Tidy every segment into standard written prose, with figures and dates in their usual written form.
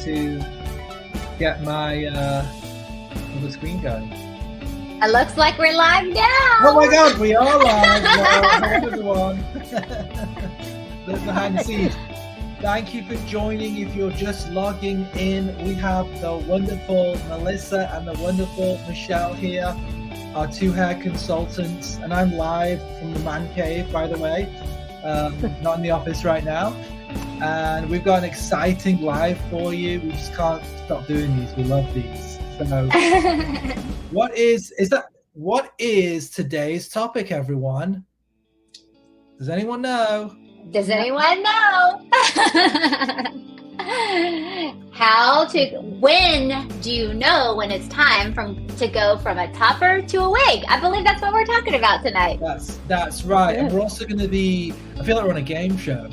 to get my other screen going. It looks like we're live now. Oh my God, we are live. Hello everyone. Look behind the scenes. Thank you for joining. If you're just logging in, we have the wonderful Melissa and the wonderful Michelle here, our two hair consultants, and I'm live from the man cave, by the way, not in the office right now. And we've got an exciting live for you. We just can't stop doing these. We love these. So, what is today's topic, everyone? Does anyone know? Does anyone know? When do you know when it's time to go from a topper to a wig? I believe that's what we're talking about tonight. That's right. And we're also going to be, I feel like we're on a game show.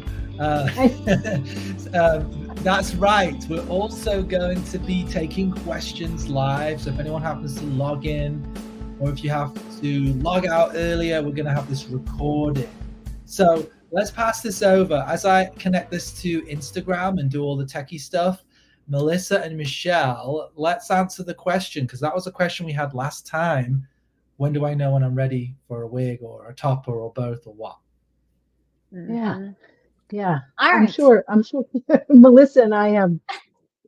That's right. We're also going to be taking questions live. So if anyone happens to log in, or if you have to log out earlier, we're going to have this recorded. So let's pass this over. As I connect this to Instagram and do all the techie stuff, Melissa and Michelle, let's answer the question, because that was a question we had last time. When do I know when I'm ready for a wig or a topper or both or what? Yeah. All I'm right. sure Melissa and I have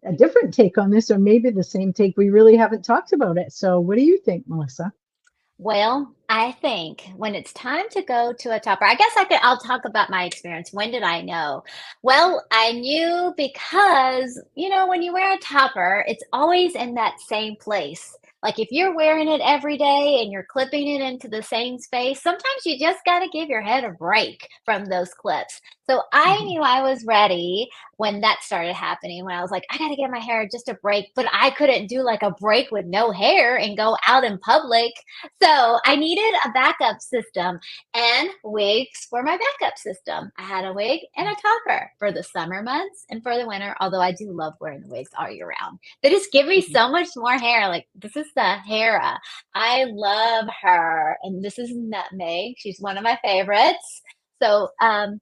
a different take on this, or maybe the same take. We really haven't talked about it. So what do you think, Melissa? Well, I think when it's time to go to a topper, I guess I'll talk about my experience. When did I know? Well, I knew because, when you wear a topper, it's always in that same place. Like if you're wearing it every day and you're clipping it into the same space, sometimes you just got to give your head a break from those clips. So I knew I was ready when that started happening, when I was like, I got to give my hair just a break, but I couldn't do like a break with no hair and go out in public. So I needed a backup system, and wigs were my backup system. I had a wig and a topper for the summer months and for the winter, although I do love wearing the wigs all year round. They just give me so much more hair. Like this is the Hera. I love her. And this is Nutmeg. She's one of my favorites. So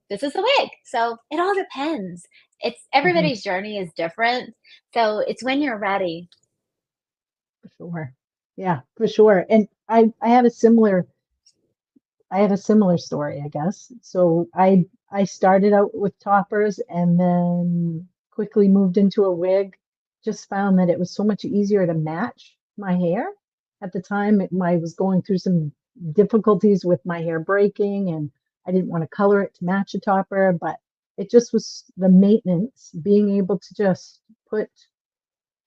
this is a wig. So it all depends. It's everybody's journey is different. So it's when you're ready. For sure. Yeah, for sure. And I had a similar story, I guess. So I started out with toppers and then quickly moved into a wig. Just found that it was so much easier to match my hair. At the time, I was going through some difficulties with my hair breaking, and I didn't want to color it to match a topper, but it just was the maintenance, being able to just put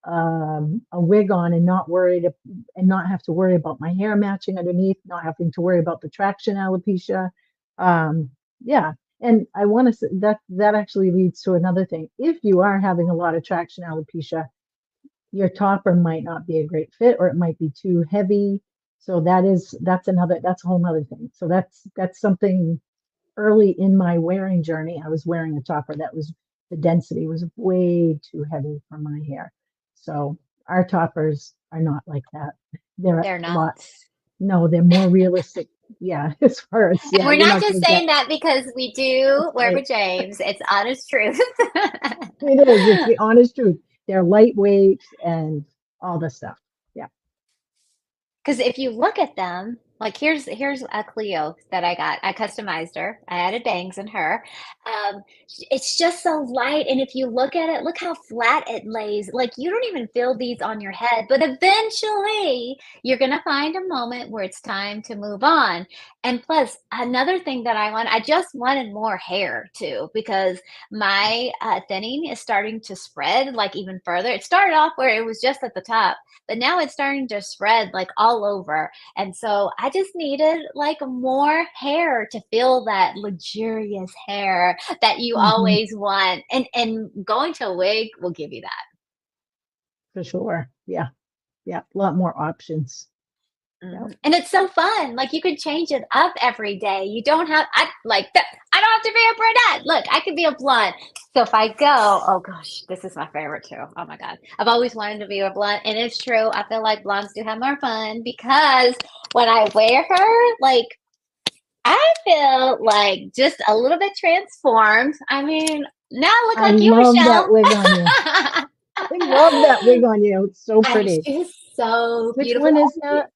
a wig on and not have to worry about my hair matching underneath, not having to worry about the traction alopecia. And I want to say that actually leads to another thing. If you are having a lot of traction alopecia, your topper might not be a great fit, or it might be too heavy. So that's a whole nother thing. So that's something early in my wearing journey. I was wearing a topper the density was way too heavy for my hair. So our toppers are not like that. They're not. No, they're more realistic. Yeah, as far as And we're not just saying that because we do wear with James. It's honest truth. It is. It's the honest truth. They're lightweight and all the stuff. Yeah. Because if you look at them, like here's a Cleo that I got. I customized her. I added bangs in her. It's just so light, and if you look at it, look how flat it lays. Like you don't even feel these on your head, but eventually you're gonna find a moment where it's time to move on. And plus, another thing that I just wanted more hair too, because my thinning is starting to spread like even further. It started off where it was just at the top, but now it's starting to spread like all over. And so I just needed like more hair to feel that luxurious hair that you always want. And going to a wig will give you that. For sure. Yeah. Yeah. A lot more options. And it's so fun. Like you can change it up every day. You don't have, I don't have to be a brunette. Look, I could be a blonde. So if I go, oh gosh, this is my favorite too. Oh my God. I've always wanted to be a blonde. And it's true. I feel like blondes do have more fun because when I wear her, like I feel like just a little bit transformed. I mean, now I look like you, love Michelle. That wig on you. love that wig on you. It's so And pretty. she's so Which beautiful. one is that?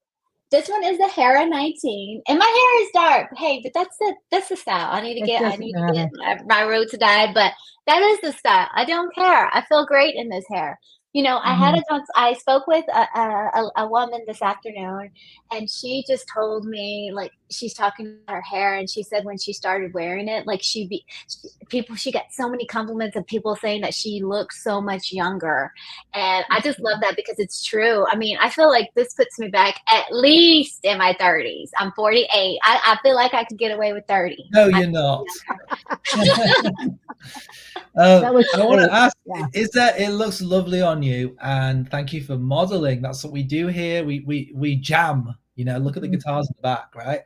This one is the Hera 19, and my hair is dark. Hey, but that's the style. It I doesn't need to get matter. my roots dyed, but that is the style. I don't care. I feel great in this hair. You know, Mhm. I spoke with a woman this afternoon, and she just told me like she's talking about her hair, and she said when she started wearing it, like she got so many compliments of people saying that she looks so much younger, and I just love that because it's true. I mean, I feel like this puts me back at least in my 30s. I'm 48. I feel like I could get away with 30. No, I you're not. That looks I want great. to ask, Yeah. is that it looks lovely on you, and thank you for modeling. That's what we do here. We jam. You know, look at the Mhm. guitars in the back, right?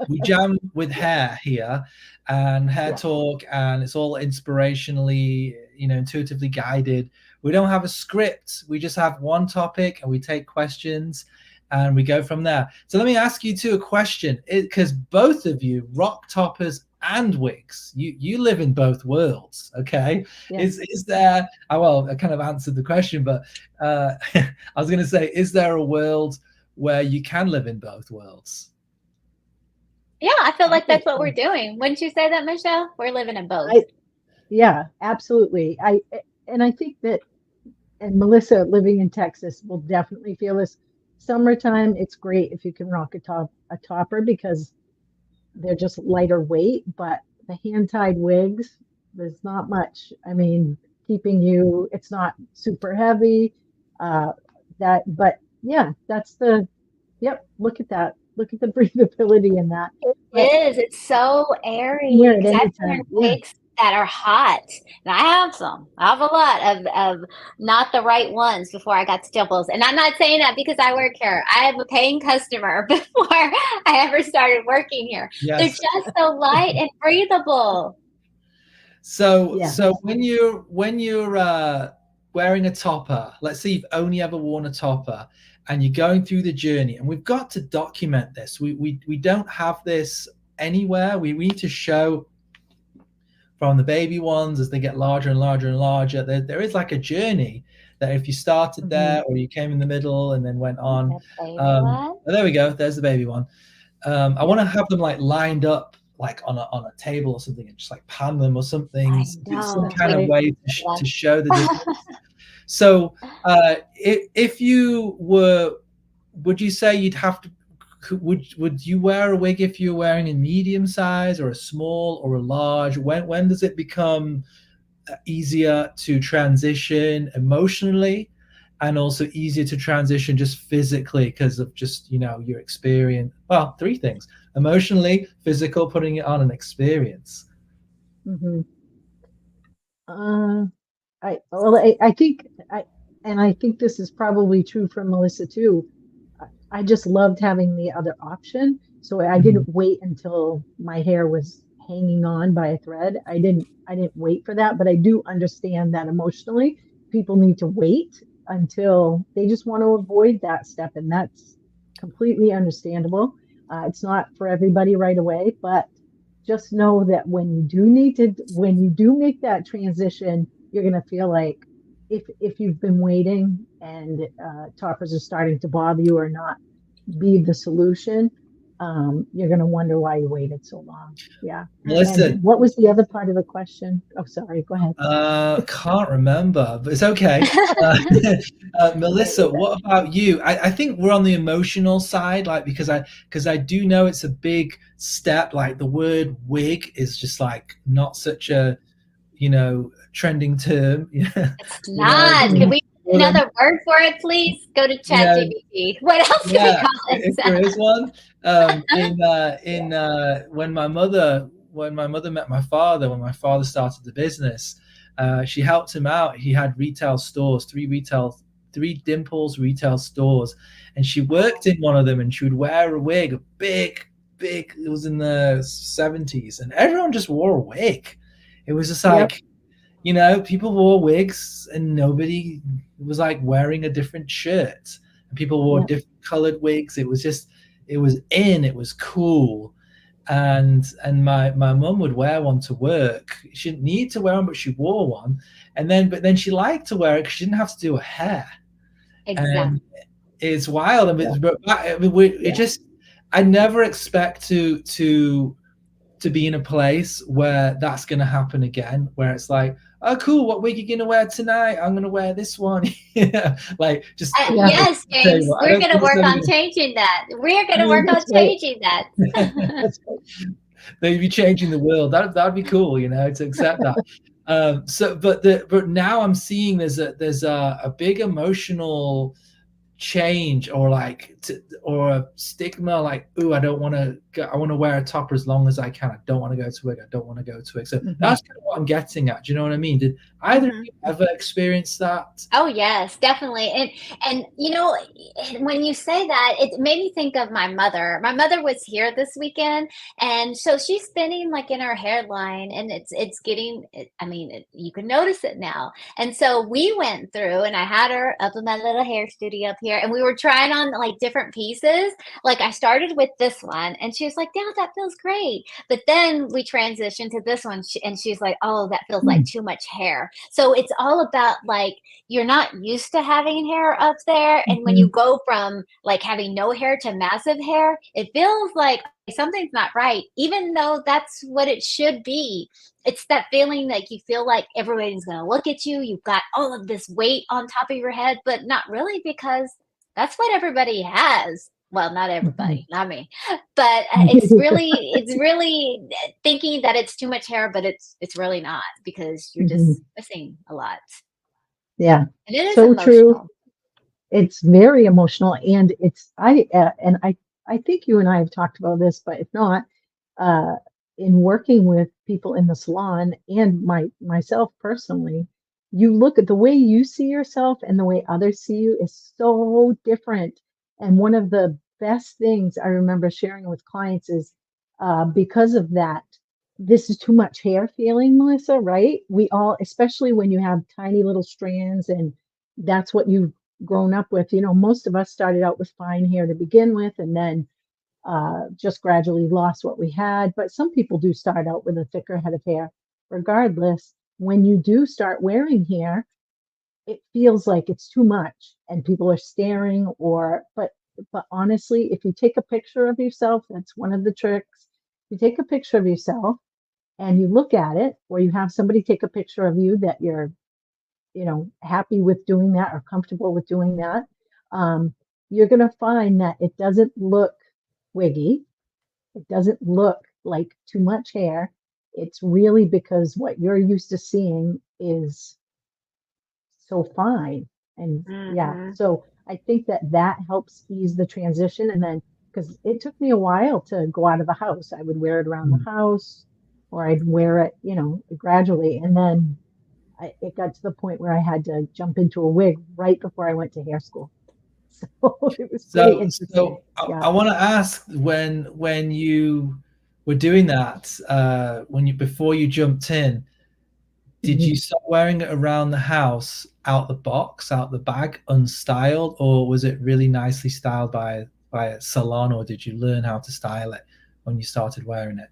We jam with hair here, and hair Yeah. talk, and it's all inspirationally, you know, intuitively guided. We don't have a script. We just have one topic, and we take questions, and we go from there. So let me ask you two a question, because both of you rock toppers and wigs. You live in both worlds, okay? Yeah. Is there? Well, I kind of answered the question, but I was going to say, is there a world where you can live in both worlds? Yeah, I feel I like think that's what we're so. doing. Wouldn't you say that, Michelle? We're living in both. Yeah, absolutely. And I think that, and Melissa living in Texas will definitely feel this. Summertime, it's great if you can rock a topper because they're just lighter weight, but the hand tied wigs, there's not much. I mean, keeping you, it's not super heavy. Uh, but yeah, yep, look at that. Look at the breathability in that. It But is. It's so you can wear airy it because I've worn anytime. Yeah. wigs that are hot, and I have some. I have a lot of not the right ones before I got to Temples. And I'm not saying that because I work here. I have a paying customer before I ever started working here. They're Yes. just so light and breathable. So Yeah. when you're wearing a topper, let's say you've only ever worn a topper, and you're going through the journey, and we've got to document this. We don't have this anywhere. We need to show from the baby ones as they get larger and larger and larger. There is like a journey that if you started Hmm. there or you came in the middle and then went on. The baby one. There we go. There's the baby one. I want Yeah. to have them like lined up like on a table or something, and just like pan them or something, I some know. kind of Right. way to show the difference. So if you were, would you say you'd have to, would you wear a wig if you're wearing a medium size or a small or a large? When does it become easier to transition emotionally, and also easier to transition just physically because of just, you know, your experience? Well, three things: emotionally, physical, putting it on, an experience. Hmm. Uh, I think and I think this is probably true for Melissa too. I just loved having the other option. So I Mhm. didn't wait until my hair was hanging on by a thread. I didn't wait for that, but I do understand that emotionally people need to wait until they just want to avoid that step, and that's completely understandable. It's not for everybody right away, but just know that when you do make that transition, you're going to feel like if you've been waiting and toppers are starting to bother you or not be the solution, you're going to wonder why you waited so long. Yeah. And Melissa, what was the other part of the question? Oh, sorry. Go ahead. can't remember, but it's okay. Uh, Melissa, what about you? I think we're on the emotional side, like because I do know it's a big step. Like the word wig is just like not such a, you know, trending term. Yeah, It's you know, not. Could Mhm. we well, get then, another word for it, please? Go to you know, ChatGPT. What else can we yeah, call it? if there is one. In when my mother met my father, when my father started the business, she helped him out. He had retail stores, three Dimples retail stores, and she worked in one of them. And she would wear a wig, a big. It was in the 70s, and everyone just wore a wig. It was just Yep. like, you know, people wore wigs, and nobody was like wearing a different shirt. And people wore Yep. different colored wigs. It was just, it was in, it was cool. and my mum would wear one to work. She didn't need to wear one, but she wore one, and then she liked to wear it because she didn't have to do her hair. Exactly. And it's wild. I mean, Yeah. it just, I never expect to be in a place where that's going to happen again, where it's like, oh, cool, what wig are you going to wear tonight? I'm going to wear this one. Yeah, like just Yeah. Yes, James, table. I we're don't going think to it's work ever on going changing that. We're going I to work mean, on That's right. changing that. That's right. they'd be changing the world. That'd be cool, you know, to accept that. But now I'm seeing there's a big emotional change, or or a stigma, like, ooh, I don't want to go, I want to wear a topper as long as I can. I don't want to go to wig. I don't want to go to wig. So Mhm. that's kind of what I'm getting at. Do you know what I mean? Did either of you ever experience that? Oh yes, definitely. And you know, when you say that, it made me think of my mother. My mother was here this weekend, and so she's thinning like in her hairline, and it's getting. I mean, you can notice it now. And so we went through, and I had her up in my little hair studio up here, and we were trying on like different pieces. Like I started with this one, and she was like, "Yeah, that feels great." But then we transitioned to this one, and she's like, "Oh, that feels like Mm. too much hair." So it's all about like you're not used to having hair up there. And when you Mhm. go from like having no hair to massive hair, it feels like something's not right, even though that's what it should be. It's that feeling like you feel like everybody's going to look at you. You've got all of this weight on top of your head, but not really, because that's what everybody has. Well, not Mhm. everybody, not me, but it's really thinking that it's too much hair, but it's really not, because you're Mhm. just missing a lot. Yeah. And it is So true. emotional. It's very emotional, and I think you and I have talked about this, but if not, uh, in working with people in the salon and myself personally, you look at the way you see yourself and the way others see you is so different. And one of the best things I remember sharing with clients is because of that, this is too much hair feeling, Melissa, right? We all, especially when you have tiny little strands and that's what you've grown up with. You know, most of us started out with fine hair to begin with, and then just gradually lost what we had. But some people do start out with a thicker head of hair. Regardless, when you do start wearing hair, it feels like it's too much and people are staring, but honestly, if you take a picture of yourself, that's one of the tricks. You take a picture of yourself and you look at it, or you have somebody take a picture of you that you're, happy with doing that or comfortable with doing that, um, you're going to find that it doesn't look wiggy. It doesn't look like too much hair. It's really because what you're used to seeing is so fine. And yeah, Mhm. so I think that that helps ease the transition. And then, because it took me a while to go out of the house, I would wear it around the Mm. house, or I'd wear it, gradually. And then it got to the point where I had to jump into a wig right before I went to hair school. So it was pretty interesting. Yeah. I want to ask, when you were doing that, when you before you jumped in, did Mhm. you start wearing it around the house, out the box, out the bag, unstyled, or was it really nicely styled by a salon, or did you learn how to style it when you started wearing it?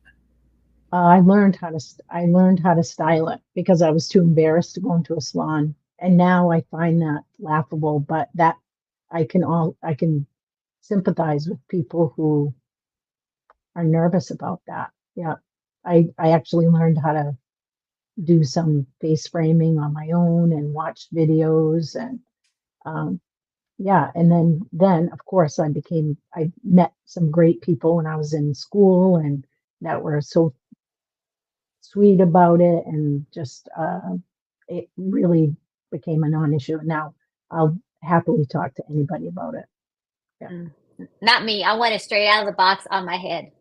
I learned how to style it because I was too embarrassed to go into a salon. And now I find that laughable, but that I can sympathize with people who are nervous about that. Yeah. I actually learned how to do some face framing on my own and watch videos and um yeah, and then of course I met some great people when I was in school and that were so sweet about it, and just it really became a non-issue. Now I'll happily talk to anybody about it. Yeah. Mm. Not me. I want it straight out of the box on my head.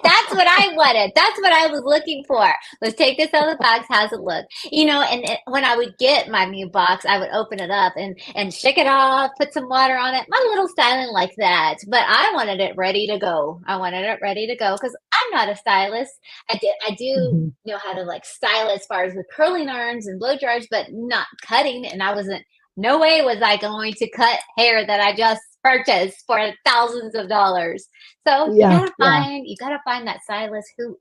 That's what I wanted. That's what I was looking for. Let's take this out of the box. How's it look? When I would get my new box, I would open it up and shake it off, put some water on it, my little styling like that. But I wanted it ready to go. I wanted it ready to go because I'm not a stylist. I do Mhm. know how to like style as far as the curling irons and blow dryers, but not cutting. And I wasn't. No way was I going to cut hair that I just purchase for thousands of dollars. So Yeah, yeah. you gotta find that stylist who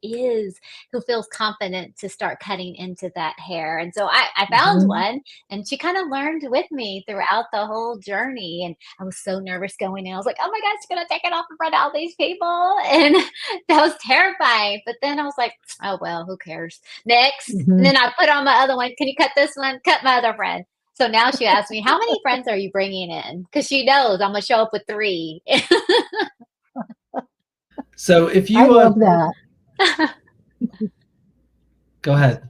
feels confident to start cutting into that hair. And so I found Mhm. one, and she kind of learned with me throughout the whole journey. And I was so nervous going in. I was like, oh my gosh, she's gonna take it off in front of all these people. And that was terrifying. But then I was like, oh well, who cares? Next. And Mhm. then I put on my other one. Can you cut this one? Cut my other friend. So now she asks me, how many friends are you bringing in? Because she knows I'm going to show up with three. So if I you love that. go ahead.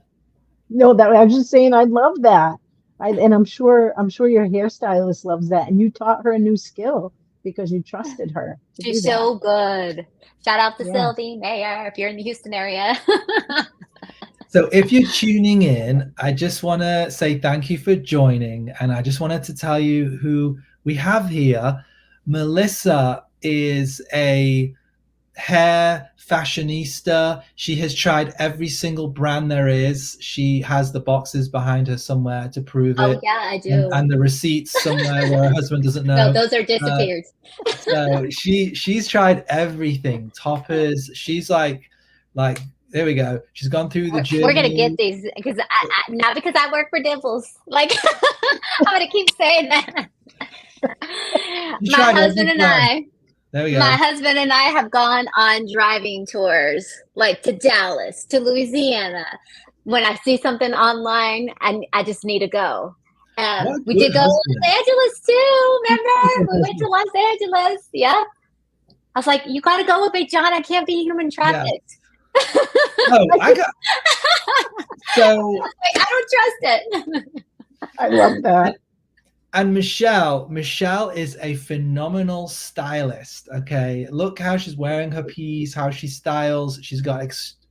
No, that I was just saying I love that. And I'm sure your hairstylist loves that. And you taught her a new skill because you trusted her to do She's that. so good. Shout out to Yeah. Sylvie, Mayor, if you're in the Houston area. So if you're tuning in, I just want to say thank you for joining. And I just wanted to tell you who we have here. Melissa is a hair fashionista. She has tried every single brand there is. She has the boxes behind her somewhere to prove Oh, it, yeah, I do. and the receipts somewhere where her husband doesn't No, know. those are Uh, disappeared. so she's tried everything. Toppers. She's like there we go. She's gone through the We're gonna get journey. these because not because I work for Dimples. Like I'm gonna keep saying that. She's My tried husband every and brand. I There we My go. husband and I have gone on driving tours, like to Dallas, to Louisiana. When I see something online, I just need to go. What a We good did go to husband. Los Angeles too. Very Remember? good We went to husband. Los Angeles. Yeah. I was like, you got to go with me, John. I can't be human Yeah. trafficked. Oh, I I can, got so Like, I don't trust it. I love that. and Michelle is a phenomenal stylist. Okay, look how she's wearing her piece, how she styles. She's got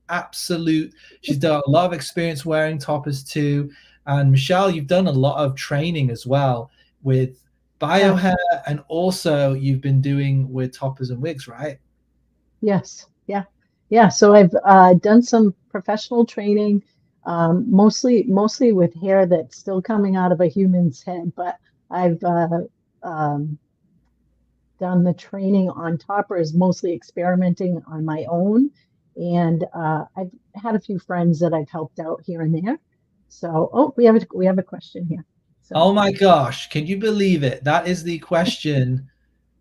absolute. She's done a lot of experience wearing toppers too. And Michelle, you've done a lot of training as well with bio Yeah. hair, and also you've been doing with toppers and wigs, right? Yes. Yeah. Yeah. So I've done some professional training, mostly with hair that's still coming out of a human's head, but I've um, done the training on toppers, mostly experimenting on my own. And I've had a few friends that I've helped out here and there. So, oh, we have a question here. So, Oh my gosh, can you believe it? That is the question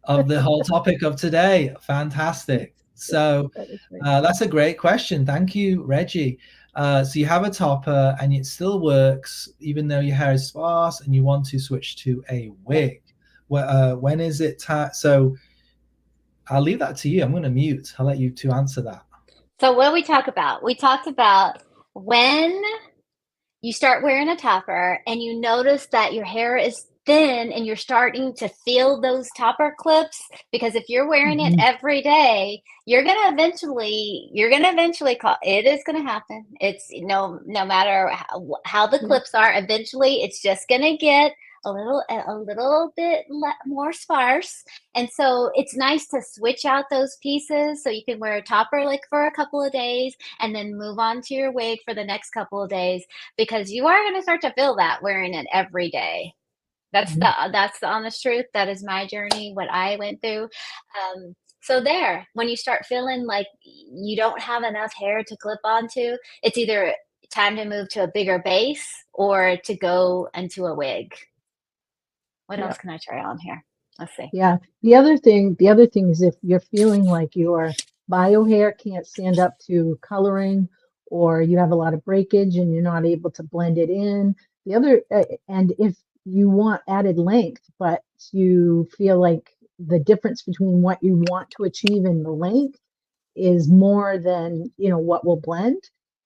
of the whole topic of today. Fantastic. So that is right. that's a great question. Thank you, Reggie. So you have a topper and it still works even though your hair is sparse and you want to switch to a wig. When is it time? So I'll leave that to you. I'm going to mute. I'll let you two answer that. So what did we talk about? We talked about when you start wearing a topper and you notice that your hair is thin and you're starting to feel those topper clips, because if you're wearing it Mhm. every day, you're gonna eventually call it is gonna happen. It's no matter how the Yeah. clips are, eventually it's just gonna get a little bit more sparse. And so it's nice to switch out those pieces so you can wear a topper like for a couple of days and then move on to your wig for the next couple of days, because you are going to start to feel that wearing it every day. Mhm. That's the honest truth. That is my journey, what I went through. So there, when you start feeling like you don't have enough hair to clip onto, it's either time to move to a bigger base or to go into a wig. What Yeah. else can I try on here? Let's see. Yeah. The other thing is if you're feeling like your bio hair can't stand up to coloring or you have a lot of breakage and you're not able to blend it in. And if you want added length, but you feel like the difference between what you want to achieve in the length is more than, what will blend,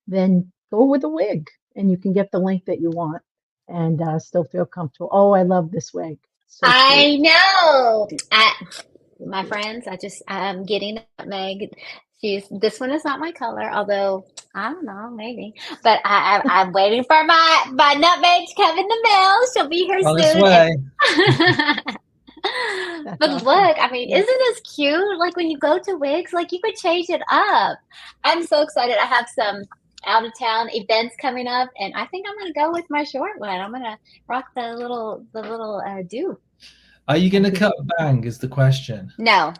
then go with a wig and you can get the length that you want and still feel comfortable. Oh, I love this wig. So cute. I know. My friends, I'm getting Meg. This one is not my color, although I don't know, maybe. But I'm waiting for my nutmeg to come in the mail. She'll be here On its soon. way. That's But awesome. look, I mean, Yeah. isn't this cute? Like when you go to wigs, like you could change it up. I'm so excited. I have some out of town events coming up, and I think I'm gonna go with my short one. I'm gonna rock the little do. Are you going to Thank you. cut bang is the question. No,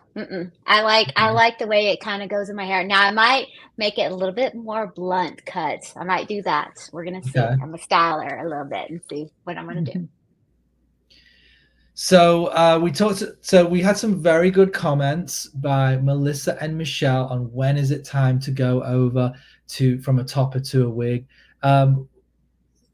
I like the way it kind of goes in my hair. Now I might make it a little bit more blunt cut. I might do that. We're gonna see. Okay. I'm gonna style her a little bit and see what I'm gonna do. Mhm. So we talked. So we had some very good comments by Melissa and Michelle on when is it time to go over to from a topper to a wig. Um,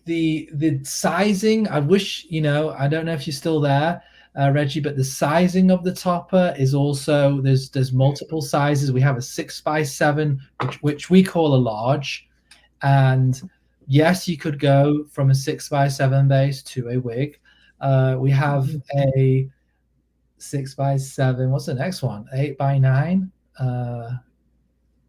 the sizing. I wish I don't know if you're still there, Reggie, but the sizing of the topper is also there's multiple sizes. We have a 6x7, which we call a large, and yes, you could go from a 6x7 base to a wig. We have a 6x7. What's the next one? 8x9.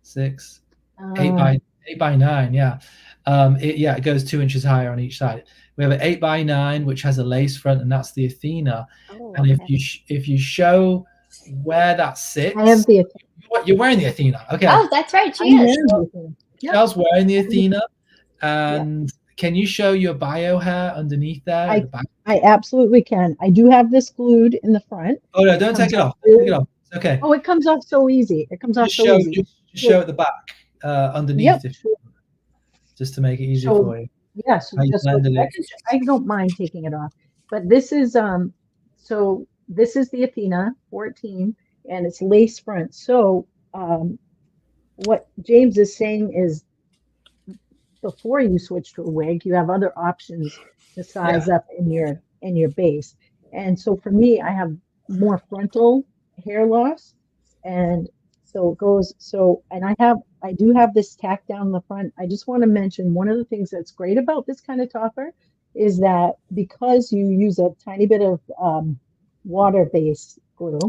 6, 8x9. Yeah. It goes 2 inches higher on each side. We have an 8x9, which has a lace front, and that's the Athena. Oh, And okay. if you show where that sits, I have the. you're wearing the Athena. Okay. Oh, that's right. She I'm is. wearing the. Yep. Michelle's wearing the Athena. And can you show your bio hair underneath there at the back? I absolutely can. I do have this glued in the front. Oh no, don't take it off. Really, take it off. It's okay. Oh, it comes off so easy. It comes off Just so show, easy. just show at the back underneath, Yep. just to make it easier So, for you. yes, How you just blended it. I don't mind taking it off. But this is so this is the Athena 14 and it's lace front. So what James is saying is before you switch to a wig, you have other options to size up in your base. And so for me, I have more frontal hair loss, and so it goes. So and I do have this tack down the front. I just want to mention one of the things that's great about this kind of topper is that because you use a tiny bit of water-based glue,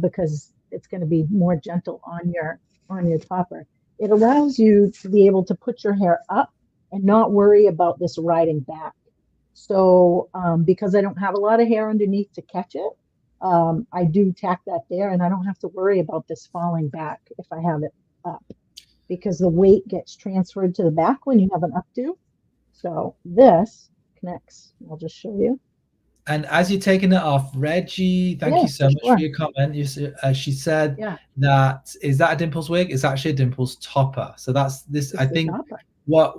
because it's going to be more gentle on your topper. It allows you to be able to put your hair up and not worry about this riding back. So because I don't have a lot of hair underneath to catch it, I do tack that there and I don't have to worry about this falling back if I have it up because the weight gets transferred to the back when you have an updo. So this connects. I'll just show you. And as you're taking it off, Reggie, thank you so much for your comment. She said that is that a Dimples wig? It's actually a Dimples topper. So that's this. I think what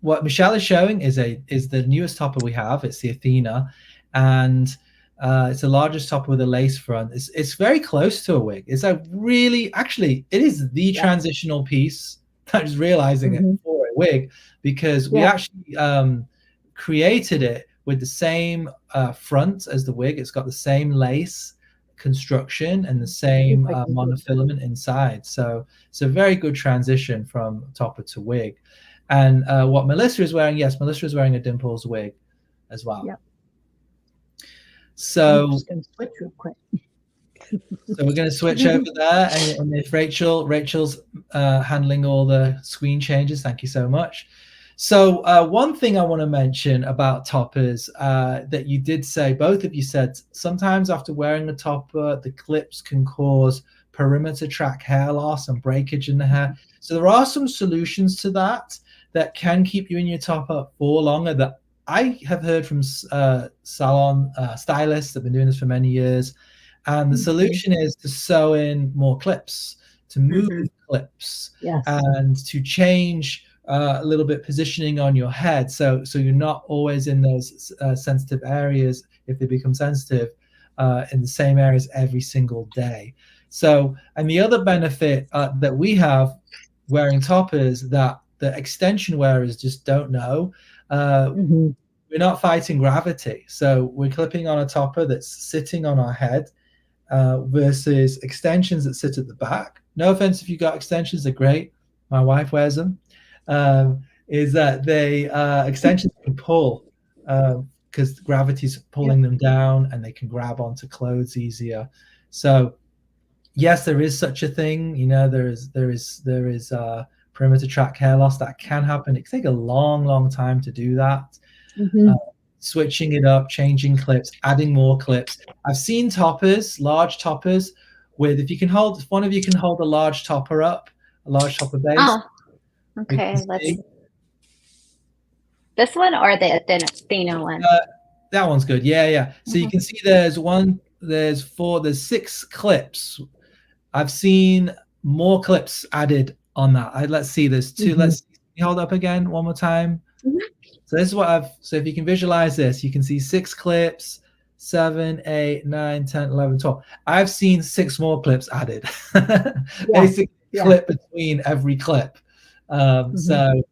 Michelle is showing is the newest topper we have. It's the Athena, and it's the largest topper with a lace front. It's very close to a wig. It's a really actually it is the transitional piece. I'm just realizing it for a wig because we actually created it with the same front as the wig. It's got the same lace construction and the same monofilament inside. So it's a very good transition from topper to wig. And what Melissa is wearing, yes, Melissa is wearing a Dimples wig as well. Yep. So I'm just going to switch real quick. So we're going to switch over there, and if Rachel's handling all the screen changes, thank you so much. So one thing I want to mention about toppers that you did say, both of you said, sometimes after wearing a topper, the clips can cause perimeter track hair loss and breakage in the hair. So there are some solutions to that can keep you in your topper for longer that I have heard from salon stylists that have been doing this for many years. And the solution is to sew in more clips, to move clips, and to change a little bit positioning on your head, so you're not always in those sensitive areas if they become sensitive in the same areas every single day. So, and the other benefit that we have wearing toppers that the extension wearers just don't know, we're not fighting gravity. So we're clipping on a topper that's sitting on our head versus extensions that sit at the back. No offense if you got extensions, they're great. My wife wears them. Is that they extensions can pull because gravity's pulling them down and they can grab onto clothes easier. So yes, there is such a thing. You know, there is perimeter track hair loss that can happen. It can take a long time to do that. Switching it up, changing clips, adding more clips. I've seen toppers, large toppers, with if one of you can hold a large topper up, a large topper base. Oh, okay. Let's see. This one or the Athena one? That one's good. Yeah, yeah. So you can see there's 6 clips. I've seen more clips added on that. Let's see, there's 2. Let's hold up again one more time. So this is what so if you can visualize this, you can see 6 clips, 7, 8, 9, 10, 11, 12. I've seen 6 more clips added. Basically, clip between every clip. So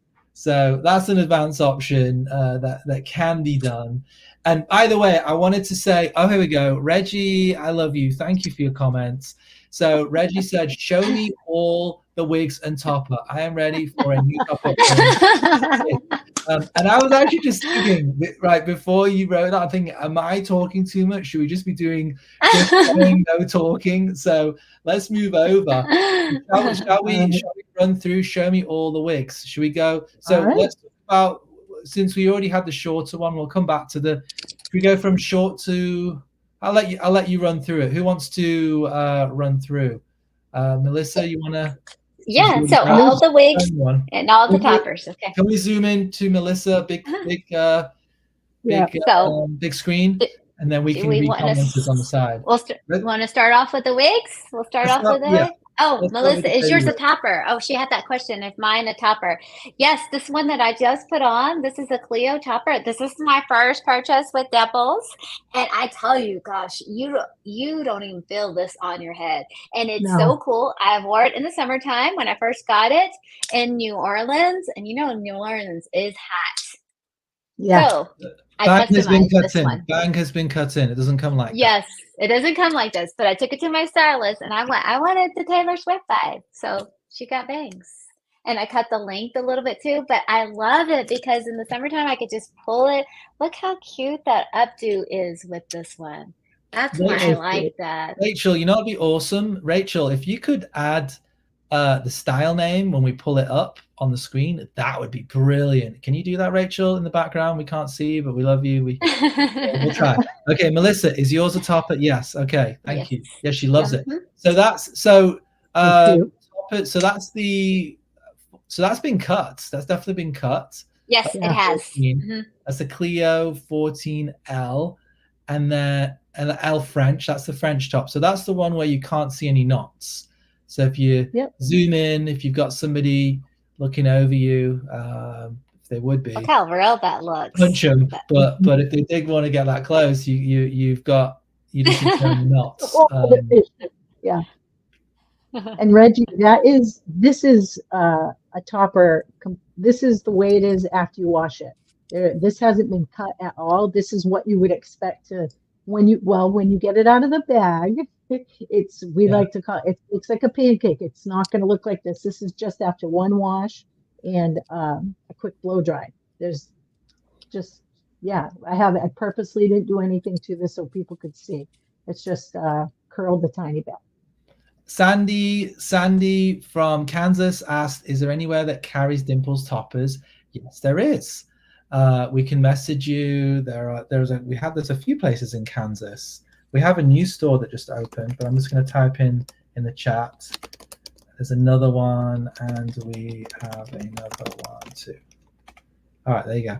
that's an advanced option that can be done. And by the way, I wanted to say, oh, here we go. Reggie, I love you. Thank you for your comments. So Reggie said, show me all the wigs and topper. I am ready for a new topic. And I was actually just thinking, right before you wrote that, I think, am I talking too much? Should we just be doing no talking? So let's move over. Shall we run through? Show me all the wigs. Should we go? So let's talk about, since we already had the shorter one, we'll come back to the. Should we go from short to? I'll let you run through it. Who wants to run through? Melissa, you want to? Yeah, so all the wigs and all the toppers. Okay. Can we zoom in to Melissa? Big screen, and then we can read comments on the side. We want to start off with the wigs. We'll start off with it. Oh, Melissa, is yours a topper? Oh, she had that question. Is mine a topper? Yes, this one that I just put on, this is a Clio topper. This is my first purchase with Depples. And I tell you, gosh, you don't even feel this on your head. And it's so cool. I wore it in the summertime when I first got it in New Orleans. And you know, New Orleans is hot. Yeah. So I customized this one. Bang has been cut in. It doesn't come like that. Yes, it doesn't come like this. But I took it to my stylist, and I wanted the Taylor Swift vibe. So she got bangs, and I cut the length a little bit too. But I love it because in the summertime I could just pull it. Look how cute that updo is with this one. That's why I like that. Rachel, you know what'd be awesome? Rachel, if you could add the style name when we pull it up on the screen, that would be brilliant. Can you do that, Rachel, in the background? We can't see you, but we love you. We'll try. Okay, Melissa, is yours a topper? Yes. Okay, thank you. Yes, she loves it. So that's that's been cut. That's definitely been cut. Yes, it has. That's a Clio 14L, and then an L French. That's the French top. So that's the one where you can't see any knots. So if you zoom in, if you've got somebody looking over you, if they would be, look how real that looks. Punch them, but if they did want to get that close, you just need to knots. Yeah. And Reggie, this is a topper. This is the way it is after you wash it. This hasn't been cut at all. This is what you would expect when you get it out of the bag. Like to call it looks like a pancake. It's not going to look like this. This is just after one wash and a quick blow dry. There's just I purposely didn't do anything to this so people could see. It's just curled a tiny bit. Sandy from Kansas asked, is there anywhere that carries Dimples toppers? Yes, there is. We can message you. There's a few places in Kansas. We have a new store that just opened, but I'm just going to type in the chat. There's another one, and we have another one too. All right, there you go.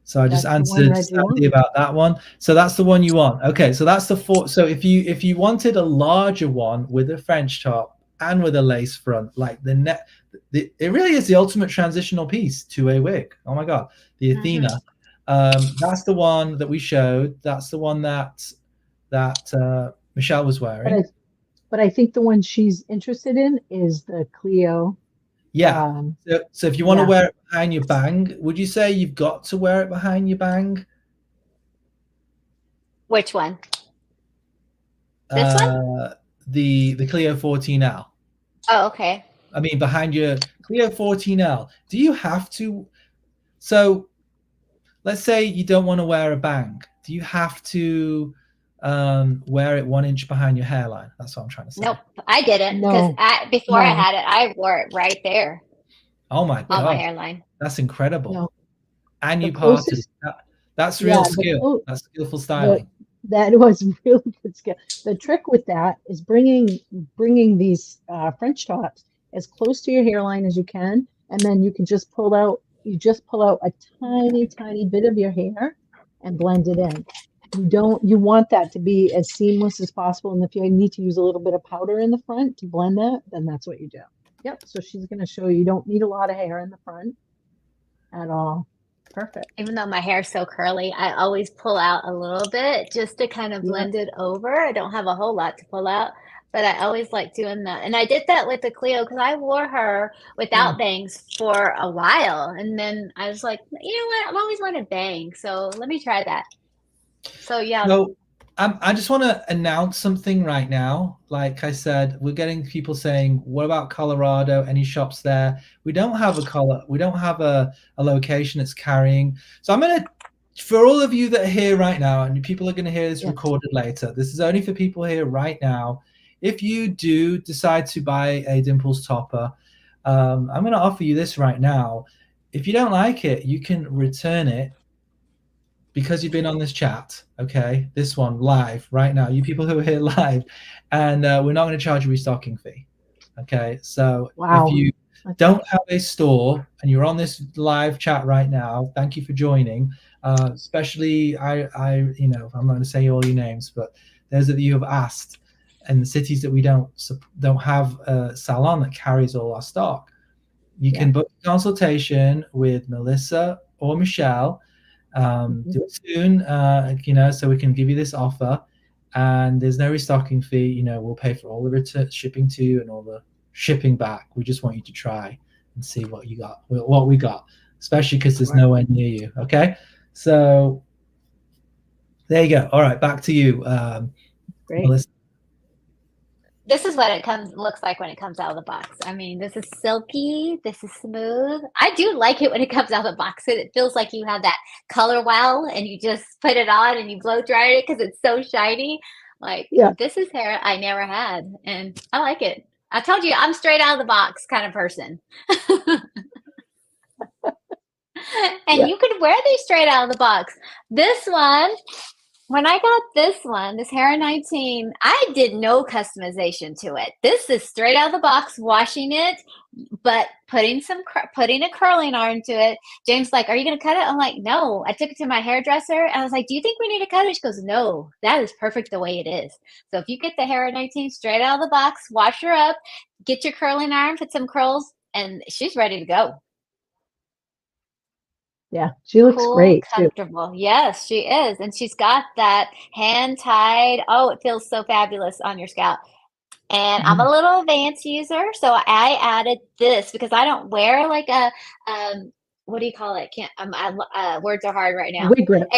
So I just answered Sandy about that one. So that's the one you want. Okay, so that's the four. So if you wanted a larger one with a French top and with a lace front, like it really is the ultimate transitional piece to a wig. Oh my God, the Athena. That's the one that we showed. That's the one that Michelle was wearing. But I think the one she's interested in is the Clio. Yeah. So if you want to wear it behind your bang, would you say you've got to wear it behind your bang? Which one? This one? The Clio 14L. Oh, okay. I mean, behind your Clio 14L. Do you have to? So let's say you don't want to wear a bang. Do you have to wear it 1 inch behind your hairline? That's what I'm trying to say. Nope, I didn't, because before I had it, I wore it right there. Oh my God. On my hairline. That's incredible. No. And you parted. That's real skill. That's skillful styling. That was really good skill. The trick with that is bringing these French tops as close to your hairline as you can, and then you can just pull out a tiny bit of your hair and blend it in. You want that to be as seamless as possible. And if you need to use a little bit of powder in the front to blend that, then that's what you do. Yep. So she's going to show you don't need a lot of hair in the front at all. Perfect. Even though my hair is so curly, I always pull out a little bit just to kind of blend it over. I don't have a whole lot to pull out, but I always like doing that. And I did that with the Cleo because I wore her without bangs for a while. And then I was like, you know what? I've always wanted bangs. So let me try that. So, yeah. So I just want to announce something right now. Like I said, we're getting people saying, what about Colorado? Any shops there? We don't have a location that's carrying. So I'm going to, for all of you that are here right now, and people are going to hear this recorded later, this is only for people here right now. If you do decide to buy a Dimples topper, I'm going to offer you this right now. If you don't like it, you can return it. Because you've been on this chat, okay, this one live right now, you people who are here live, and we're not going to charge a restocking fee, okay? So if you don't have a store and you're on this live chat right now, thank you for joining. Especially I you know, I'm not going to say all your names, but those of you who have asked, in the cities that we don't have a salon that carries all our stock, you can book a consultation with Melissa or Michelle. Do it soon, you know, so we can give you this offer, and there's no restocking fee. You know, we'll pay for all the return shipping to you and all the shipping back. We just want you to try and see what we got, especially because there's nowhere near you. Okay, so there you go. All right, back to you, Melissa. This is what it looks like when it comes out of the box. I mean, this is silky. This is smooth. I do like it when it comes out of the box. It feels like you have that color wow, and you just put it on and you blow dry it because it's so shiny. Like, this is hair I never had, and I like it. I told you, I'm straight out of the box kind of person. And you can wear these straight out of the box. This one, when I got this one, this Hair 19, I did no customization to it. This is straight out of the box, washing it, but putting a curling iron to it. James like, are you going to cut it? I'm like, no. I took it to my hairdresser, and I was like, do you think we need to cut it? She goes, no, that is perfect the way it is. So if you get the Hair 19 straight out of the box, wash her up, get your curling iron, put some curls, and she's ready to go. Yeah, she looks great, comfortable. Too. Yes, she is. And she's got that hand tied. Oh, it feels so fabulous on your scalp. And I'm a little advanced user, so I added this because I don't wear like a what do you call it? Words are hard right now. Wig grip.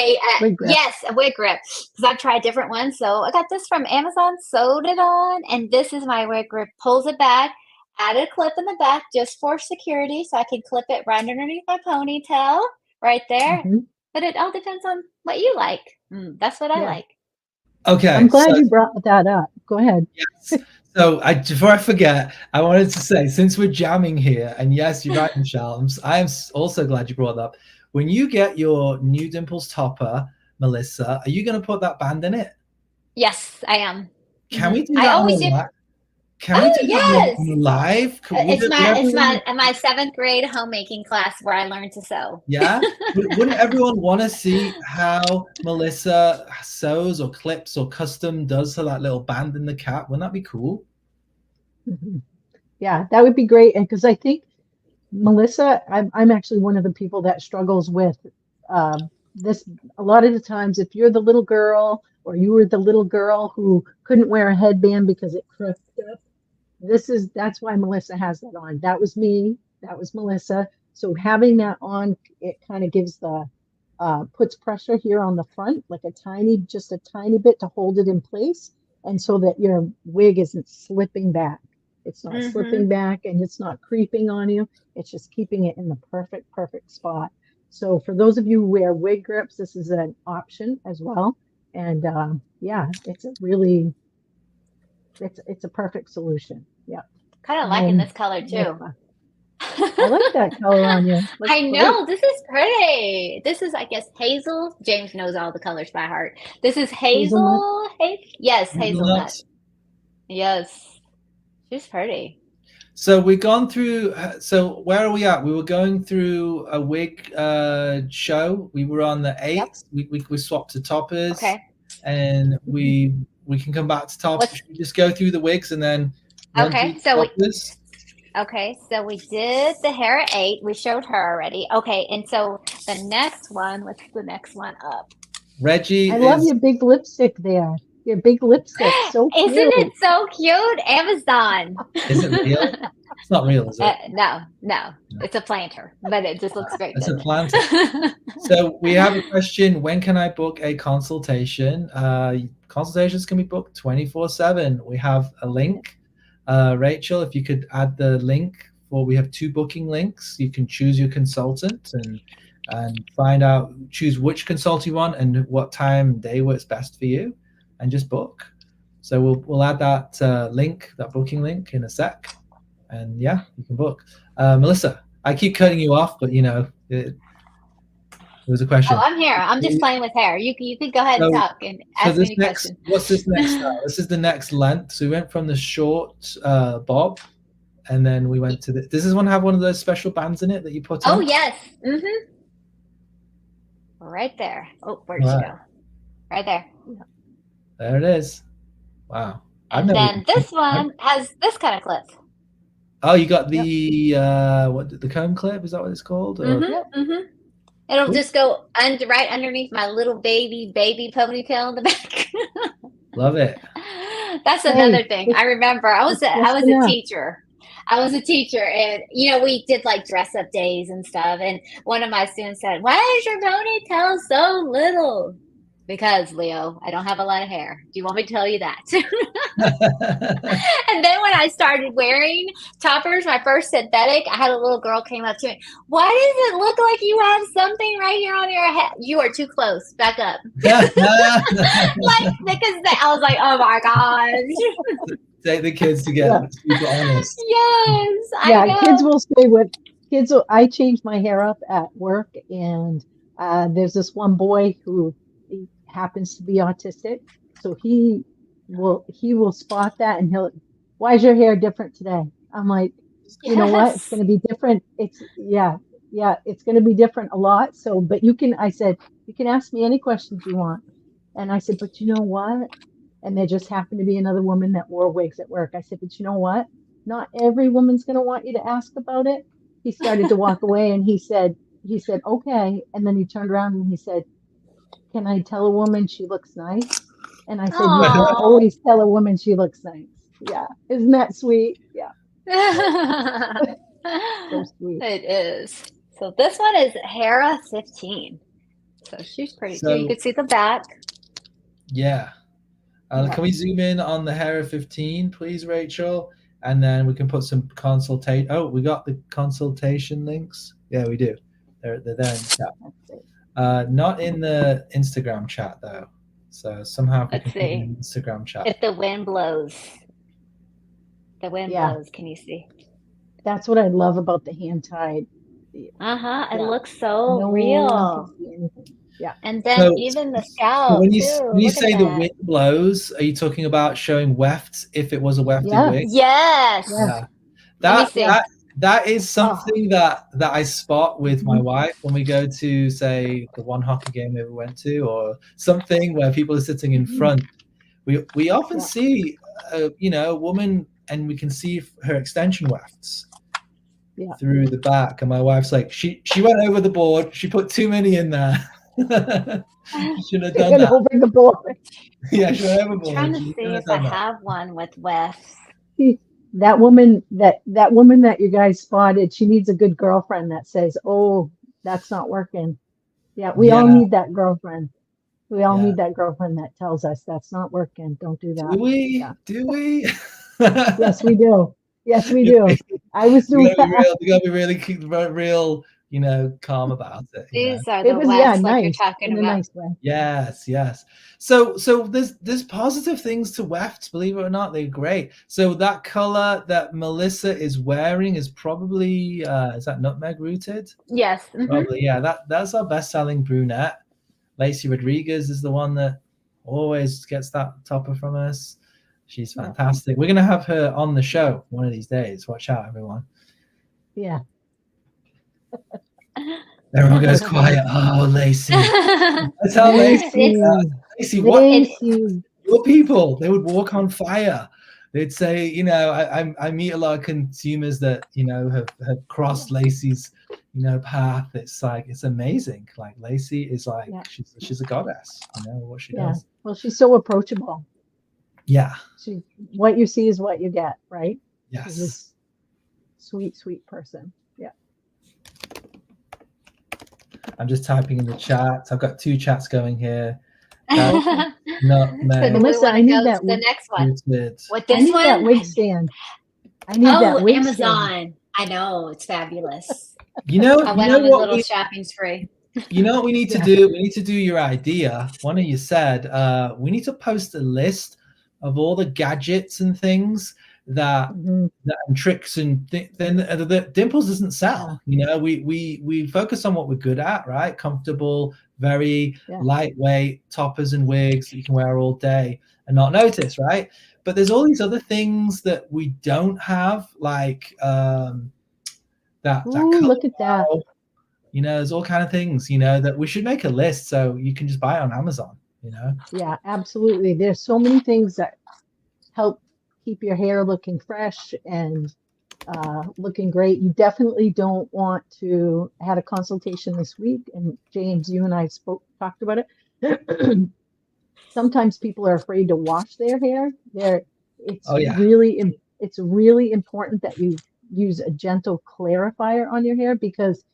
Wig grip. Yes, a wig grip. Because I've tried different ones. So I got this from Amazon, sewed it on, and this is my wig grip. Pulls it back. Added a clip in the back just for security, so I can clip it right underneath my ponytail. Right there, but it all depends on what you like. That's what I like. Okay, I'm glad you brought that up. Go ahead. Yes. So before I forget, I wanted to say, since we're jamming here, and yes, you're right, Michelle, I am also glad you brought that up. When you get your new Dimples topper, Melissa, are you going to put that band in it? Yes, I am. Can we do that? I always do. Can we do that live? It's my 7th grade homemaking class where I learned to sew. Yeah? Wouldn't everyone want to see how Melissa sews or clips or custom does her that little band in the cap? Wouldn't that be cool? Yeah, that would be great. And because I think, Melissa, I'm actually one of the people that struggles with this. A lot of the times, if you're the little girl or you were the little girl who couldn't wear a headband because it crooked up, that's why Melissa has that on. That was me. That was Melissa. So having that on, it kind of gives puts pressure here on the front, like just a tiny bit to hold it in place. And so that your wig isn't slipping back. It's not slipping back and it's not creeping on you. It's just keeping it in the perfect spot. So for those of you who wear wig grips, this is an option as well. And it's a perfect solution. Yeah. Kind of liking this color too. I like that color on you. I know. This is pretty. This is, I guess, hazel. James knows all the colors by heart. This is hazel. Yes, hazelnut. Yes. She's pretty. So we've gone through. So where are we at? We were going through a wig show. We were on the 8th. We swapped to toppers. Okay. And we can come back to toppers. Should we just go through the wigs and then run through the toppers? So we did the hair at 8. We showed her already. Okay, and so the next one. What's the next one up? Reggie, I love your big lipstick there. Your big lipstick, so cute. Isn't it so cute? Amazon. Is it real? It's not real, is it? No. It's a planter, but it just looks great. It's a planter. So we have a question. When can I book a consultation? Consultations can be booked 24/7. We have a link. Rachel, if you could add the link we have 2 booking links. You can choose your consultant and find out, choose which consultant you want and what time and day works best for you, and just book. So we'll add that link, that booking link, in a sec, and yeah, you can book. Melissa, I keep cutting you off, but there was a question. Oh, I'm here. I'm just playing with hair. You can go ahead and talk and ask me any questions. What's this next style? This is the next length. So we went from the short bob, and then we went to does this one have one of those special bands in it that you put on? Oh, yes. Mm-hmm. Right there. Oh, where'd she go? Right there. There it is. Wow. And then this one has this kind of clip. Oh, you got the the comb clip? Is that what it's called? It'll just go right underneath my little baby ponytail in the back. Love it. That's another thing. I remember I was a teacher. I was a teacher, and we did like dress up days and stuff. And one of my students said, "Why is your ponytail so little?" Because, Leo, I don't have a lot of hair. Do you want me to tell you that? And then when I started wearing toppers, my first synthetic, I had a little girl came up to me. Why does it look like you have something right here on your head? You are too close. Back up. Because I was like, oh my gosh. Take the kids together. Super honest. Yes. I know. Kids will stay with kids. I changed my hair up at work, and there's this one boy who happens to be autistic, so he will spot that, and why is your hair different today? I'm like, you know what, it's going to be different. It's going to be different a lot. So, but I said, you can ask me any questions you want. And I said, but you know what? And there just happened to be another woman that wore wigs at work. I said, but you know what? Not every woman's going to want you to ask about it. He started to walk away, and he said, okay. And then he turned around and he said, can I tell a woman she looks nice? And I said, you can always tell a woman she looks nice. Yeah. Isn't that sweet? Yeah. So sweet. It is. So this one is Hera 15. So she's pretty cute. You can see the back. Yeah. Can we zoom in on the Hera 15, please, Rachel? And then we can put some consultation. Oh, we got the consultation links. Yeah, we do. They're there in the chat. Not in the Instagram chat though. So somehow we can put in the Instagram chat. If the wind blows. The wind blows, can you see? That's what I love about the hand tied. It looks so real. Yeah. And then even the scalp. When you say the wind blows, are you talking about showing wefts if it was a wefted wig? Yes. Yeah. That is something that I spot with my wife when we go to, say, the one hockey game we went to, or something where people are sitting in front. We often see a woman, and we can see her extension wefts through the back. And my wife's like, she went over the board. She put too many in there. Should have done that. Over the board. Yeah, she went overboard. I'm trying to see if I have one with wefts. That woman that you guys spotted, she needs a good girlfriend that says, oh, that's not working. Yeah, we all need that girlfriend. We all need that girlfriend that tells us that's not working. Don't do that. Do we? Do we? Yes, we do. Yes, we do. I was doing that. You gotta be really real, calm about it. These are the wefts like you're talking in about. A nice way. Yes. So there's positive things to wefts, believe it or not. They're great. So that color that Melissa is wearing is probably is that nutmeg rooted? Yes. Probably, yeah. That's our best-selling brunette. Lacey Rodriguez is the one that always gets that topper from us. She's Yeah. fantastic. We're gonna have her on the show one of these days. Watch out, everyone. Yeah. Everyone goes quiet. Oh, Lacey. I tell Lacey, Lacey, what Lacey. your people? They would walk on fire. They'd say, you know, I meet a lot of consumers that, you know, have crossed Lacey's, you know, path. It's like, it's amazing. Like Lacey is like, she's a goddess, you know, what she does. Well, she's so approachable. Yeah. What you see is what you get, right? Yes. She's this sweet, sweet person. Yeah. I'm just typing in the chat. I've got 2 chats going here. So Melissa, I need that. The next one. What I need that wig stand. I need that wig Amazon. stand. I know, it's fabulous. You know, I went on a little shopping spree. You know what we need to do? We need to do your idea. One of you said we need to post a list of all the gadgets and things that and tricks and then the Dimples doesn't sell. You know, we focus on what we're good at, right? Comfortable, very lightweight toppers and wigs that you can wear all day and not notice, right? But there's all these other things that we don't have, like look at that. You know, there's all kind of things, you know, that we should make a list so you can just buy on Amazon, you know? Yeah, absolutely. There's so many things that help keep your hair looking fresh and looking great. You definitely don't want to had a consultation this week, and James, you and I talked about it. Sometimes people are afraid to wash their hair. It's really important that you use a gentle clarifier on your hair, because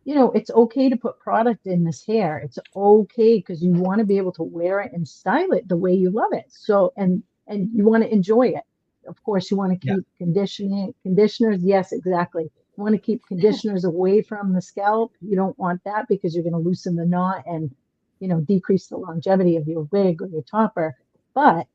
you know, it's okay to put product in this hair. It's okay because you want to be able to wear it and style it the way you love it. So, and you want to enjoy it. Of course, you want to keep conditioners. Yes, exactly. You want to keep conditioners away from the scalp. You don't want that because you're going to loosen the knot and, you know, decrease the longevity of your wig or your topper. But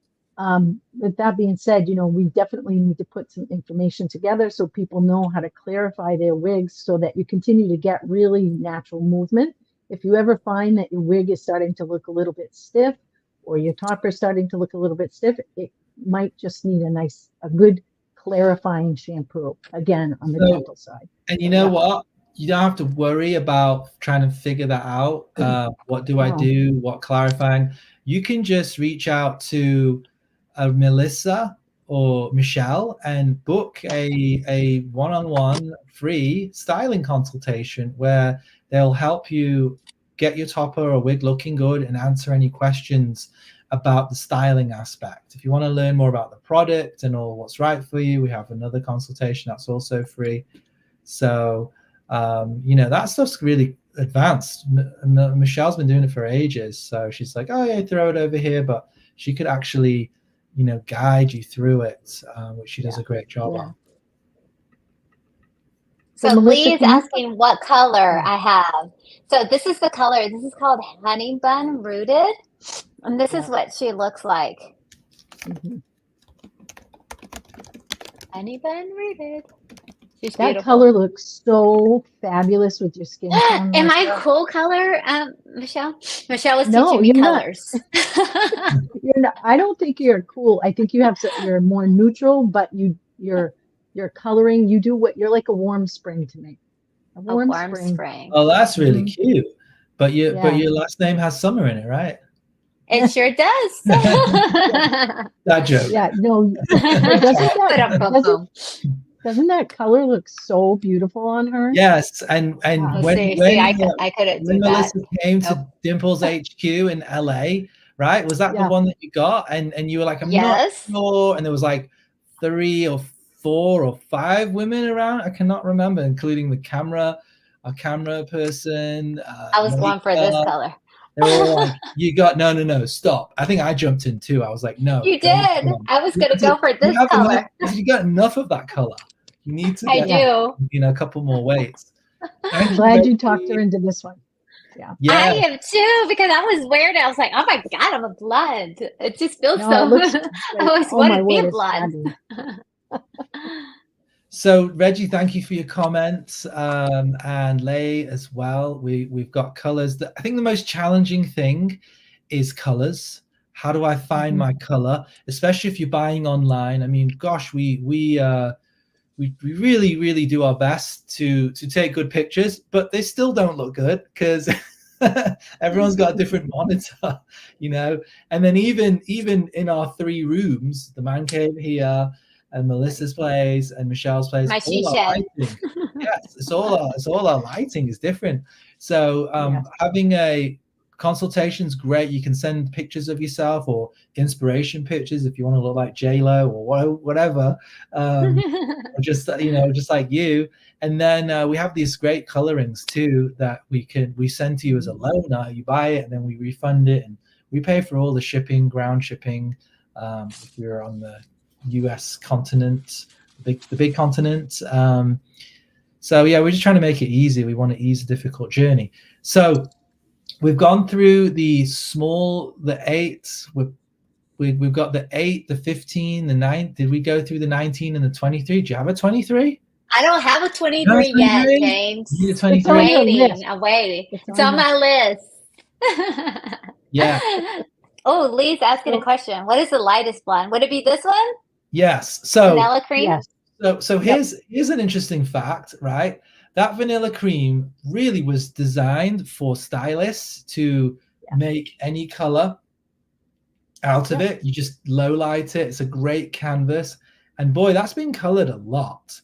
with that being said, you know, we definitely need to put some information together so people know how to clarify their wigs so that you continue to get really natural movement. If you ever find that your wig is starting to look a little bit stiff or your topper is starting to look a little bit stiff, it might just need a good clarifying shampoo, again, on the gentle side. And you know what? You don't have to worry about trying to figure that out. What do I do? What clarifying? You can just reach out to Melissa or Michelle and book a one-on-one free styling consultation where they'll help you get your topper or wig looking good and answer any questions about the styling aspect. If you want to learn more about the product and all what's right for you, we have another consultation that's also free. So you know, that stuff's really advanced. Michelle's been doing it for ages, so she's like, oh yeah, throw it over here, but she could actually, you know, guide you through it, which she does a great job on. So Lee is asking what color I have. So this is the color. This is called Honey Bun Rooted, and this is what she looks like. Honey Bun Rooted. She's that beautiful. Color looks so fabulous with your skin tone. Am I cool color, Michelle? Michelle was teaching me colors. You're not. I don't think you're cool. I think you're more neutral, but you're coloring. You do what you're like a warm spring to me. A warm spring. Oh, that's really cute. But your last name has summer in it, right? It sure does. That joke. Yeah, no. Doesn't that color look so beautiful on her? Yes, and when Melissa came to Dimples HQ in LA, right? Was that the one that you got? And you were like, I'm not sure. And there was like 3 or 4 or 5 women around. I cannot remember, including our camera person. I was going for this color. They were like, you got no, stop. I think I jumped in too. I was like, no. You did. I was going to go for this color. You got enough of that color. You need to get, you know, a couple more weights. I'm glad you talked her into this one. Yeah. I am too, because I was wearing it. I was like, oh my God, I'm a blood. It just feels so. I always wanted to be a blood. So Reggie, thank you for your comments, and Lay as well. We've got colors. I think the most challenging thing is colors. How do I find my color? Especially if you're buying online. I mean, gosh, we really, really do our best to take good pictures, but they still don't look good because everyone's got a different monitor, you know. And then even in our 3 rooms, the man cave here, and Melissa's place, and Michelle's place, My she all our shed. lighting, yes, it's all our lighting is different. So having a consultation's great. You can send pictures of yourself or inspiration pictures if you want to look like J-Lo or whatever, or just just like you. And then we have these great colorings too that we send to you as a loaner. You buy it and then we refund it, and we pay for all the shipping, ground shipping, if you're on the US continent, the big continent. So yeah, we're just trying to make it easy. We want to ease a difficult journey. So we've gone through the 8. We've got the 8, the 15, the 9. Did we go through the 19 and the 23? Do you have a 23? I don't have a 23 yet, James. You need a It's 23. on your list. I'm waiting. It's on my list. Yeah. Oh, Lee's asking a question. What is the lightest blonde? Would it be this one? Yes. So vanilla cream. Yes. So here's an interesting fact, right? That vanilla cream really was designed for stylists to make any color out of it. You just low light it. It's a great canvas, and boy, that's been colored a lot.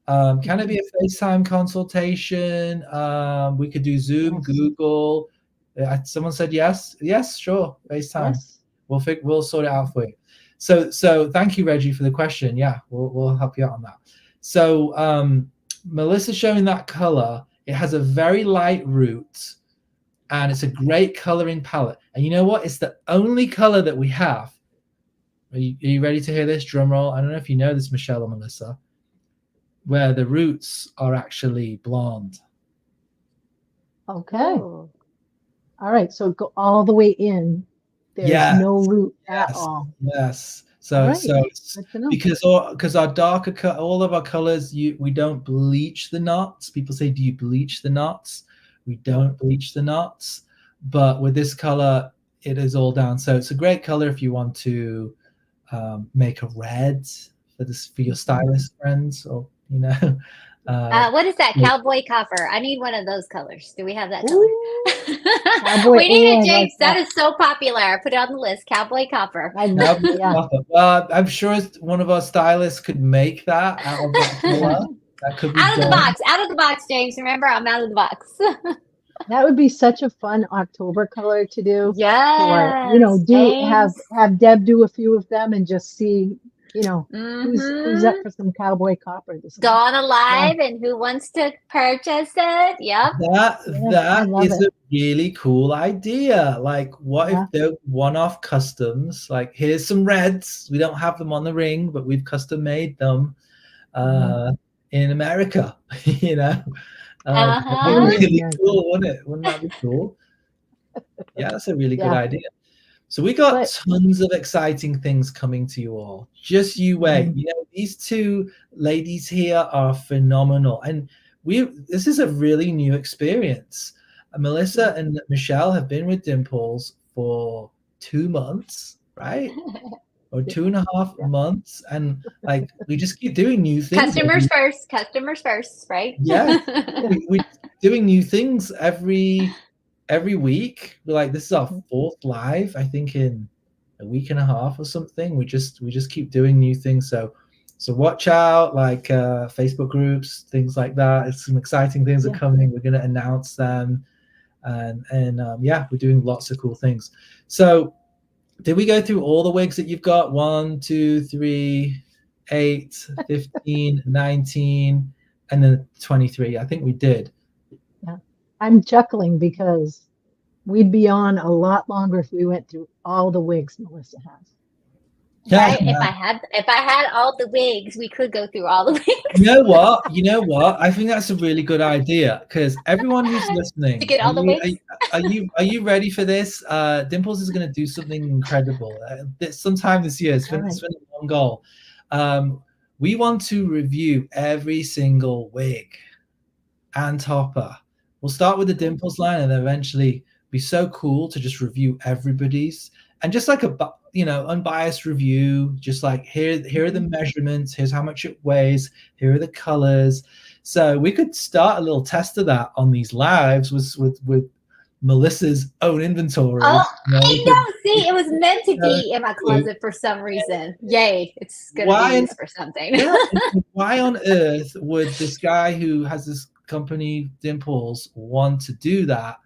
Can it be a FaceTime consultation? We could do Zoom, Google. Someone said yes. Yes, sure. FaceTime. Yes. We'll sort it out for you. So thank you, Reggie, for the question. Yeah, we'll help you out on that. So Melissa's showing that color. It has a very light root, and it's a great coloring palette. And you know what? It's the only color that we have. Are you ready to hear this? Drum roll. I don't know if you know this, Michelle or Melissa, where the roots are actually blonde. Okay. Oh. All right. So go all the way in. There's no root at all. Yes. So because our darker cut, all of our colors, we don't bleach the knots. People say, do you bleach the knots? We don't bleach the knots, but with this color, it is all down. So it's a great color if you want to make a red for your stylist friends, or what is that? Cowboy copper. I need one of those colors. Do we have that color? We need it, James. That is so popular. Put it on the list. Cowboy copper. I know. Well, I'm sure one of our stylists could make that out of that color. That could be out of the box, James. Remember, I'm out of the box. That would be such a fun October color to do. Yeah. Or have Deb do a few of them and just see, who's up for some cowboy copper this Gone Alive and who wants to purchase it. Yep. That is a really cool idea. Like, what if they're one-off customs? Like, here's some reds. We don't have them on the ring, but we've custom made them in America. That'd be really cool, wouldn't it? Wouldn't that be cool? Yeah, that's a really good idea. So we got tons of exciting things coming to you all. Just you wait. These two ladies here are phenomenal, and this is a really new experience. Melissa and Michelle have been with Dimples for 2 months, right? Or 2.5 months, and like we just keep doing new things. Customers first, right? Yeah, we're doing new things every week. We're like, this is our 4th live, I think, in a week and a half or something. We just keep doing new things. So watch out, like Facebook groups, things like that. It's some exciting things are coming. We're going to announce them, and we're doing lots of cool things. So did we go through all the wigs that you've got? 1, 2, 3, 8, 15, 19, and then 23. I think we did. Yeah. I'm chuckling because we'd be on a lot longer if we went through all the wigs Melissa has. Right? If I had all the wigs, we could go through all the wigs. You know what? I think that's a really good idea, because everyone who's listening, to get all the wigs. Are you ready for this? Dimples is going to do something incredible sometime this year. It's been a long goal. We want to review every single wig and topper. We'll start with the Dimples line, and then eventually be so cool to just review everybody's. and just like unbiased review, just like here are the measurements, here's how much it weighs, here are the colors. So we could start a little test of that on these lives with Melissa's own inventory. Oh, we I could, know. See, it was meant to be in my closet for some reason. Yay, it's gonna be used for something. Yeah, why on earth would this guy who has this company Dimples want to do that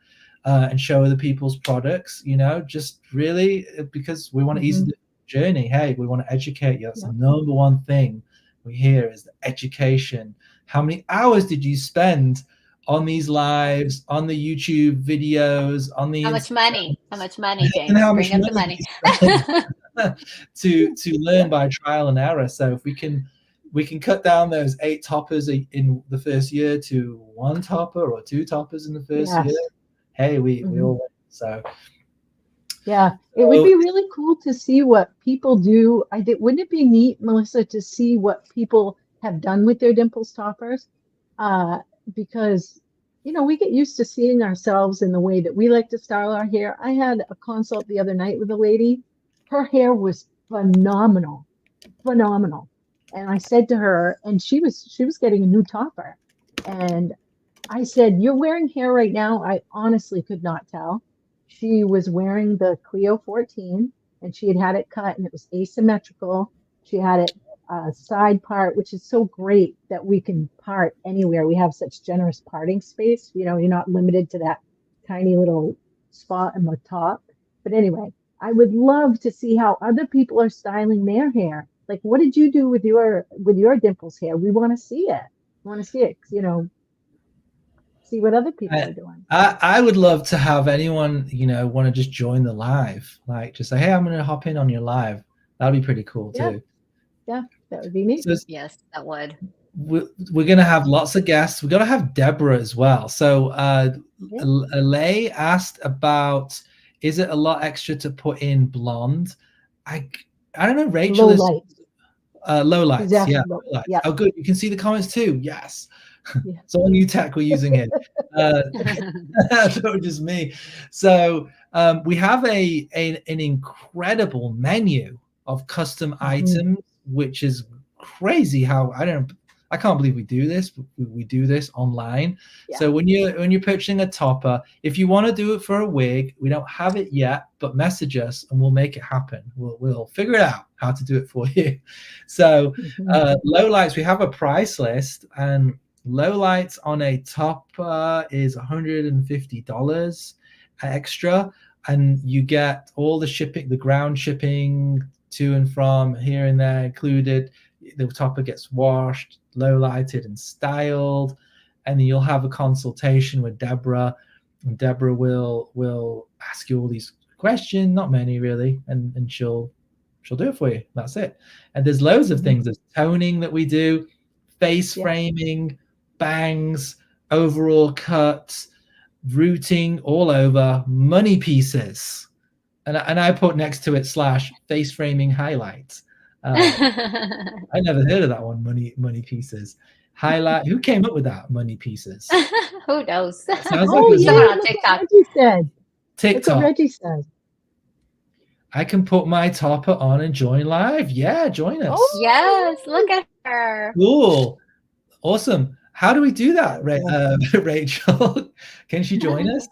and show other people's products? Just really because we want to ease the journey. Hey, we want to educate you. That's the number one thing we hear is the education. How many hours did you spend on these lives, on the YouTube videos, on the How much money, James? and how Bring much up the money. to learn by trial and error. So if we can cut down those 8 toppers in the first year to 1 topper or 2 toppers in the first year, hey, we all win. So yeah, it would be really cool to see what people do. Wouldn't it be neat, Melissa, to see what people have done with their Dimples toppers? Because we get used to seeing ourselves in the way that we like to style our hair. I had a consult the other night with a lady. Her hair was phenomenal. And I said to her, and she was getting a new topper. And I said, "You're wearing hair right now." I honestly could not tell. She was wearing the Clio 14, and she had it cut, and it was asymmetrical. She had it side part, which is so great that we can part anywhere. We have such generous parting space. You're not limited to that tiny little spot in the top. But anyway, I would love to see how other people are styling their hair. Like, what did you do with your Dimples hair? We want to see it. See what other people are doing. I would love to have anyone, want to just join the live. Like, just say, "Hey, I'm going to hop in on your live." That'd be pretty cool too. Yeah, that would be neat. So, yes, that would. We're going to have lots of guests. We're going to have Deborah as well. So Alay asked about, is it a lot extra to put in blonde? I don't know. Rachel low lights. Exactly. Yeah, low lights. Yeah. Oh, good. You can see the comments too. Yes. It's all new tech we're using here. That's not just me. So we have an incredible menu of custom items, which is crazy. How I can't believe we do this. We do this online. Yeah. So when you're purchasing a topper, if you want to do it for a wig, we don't have it yet, but message us and we'll make it happen. We'll figure it out how to do it for you. So low lights, we have a price list, and low lights on a topper is $150 extra, and you get all the shipping, the ground shipping to and from here and there included. The topper gets washed, low lighted and styled, and then you'll have a consultation with Deborah, and Deborah will ask you all these questions, not many really, and she'll do it for you. That's it. And there's loads of things. There's toning that we do, face framing, bangs, overall cuts, rooting all over, money pieces, and I put next to it / face framing highlights. I never heard of that one. Money pieces highlight. Who came up with that? Money pieces. Who knows? Sounds like someone on TikTok. That's what Reggie said. I can put my topper on and join live. Yeah, join us. Oh, yes, look at her. Cool, awesome. How do we do that, Rachel? Can she join us?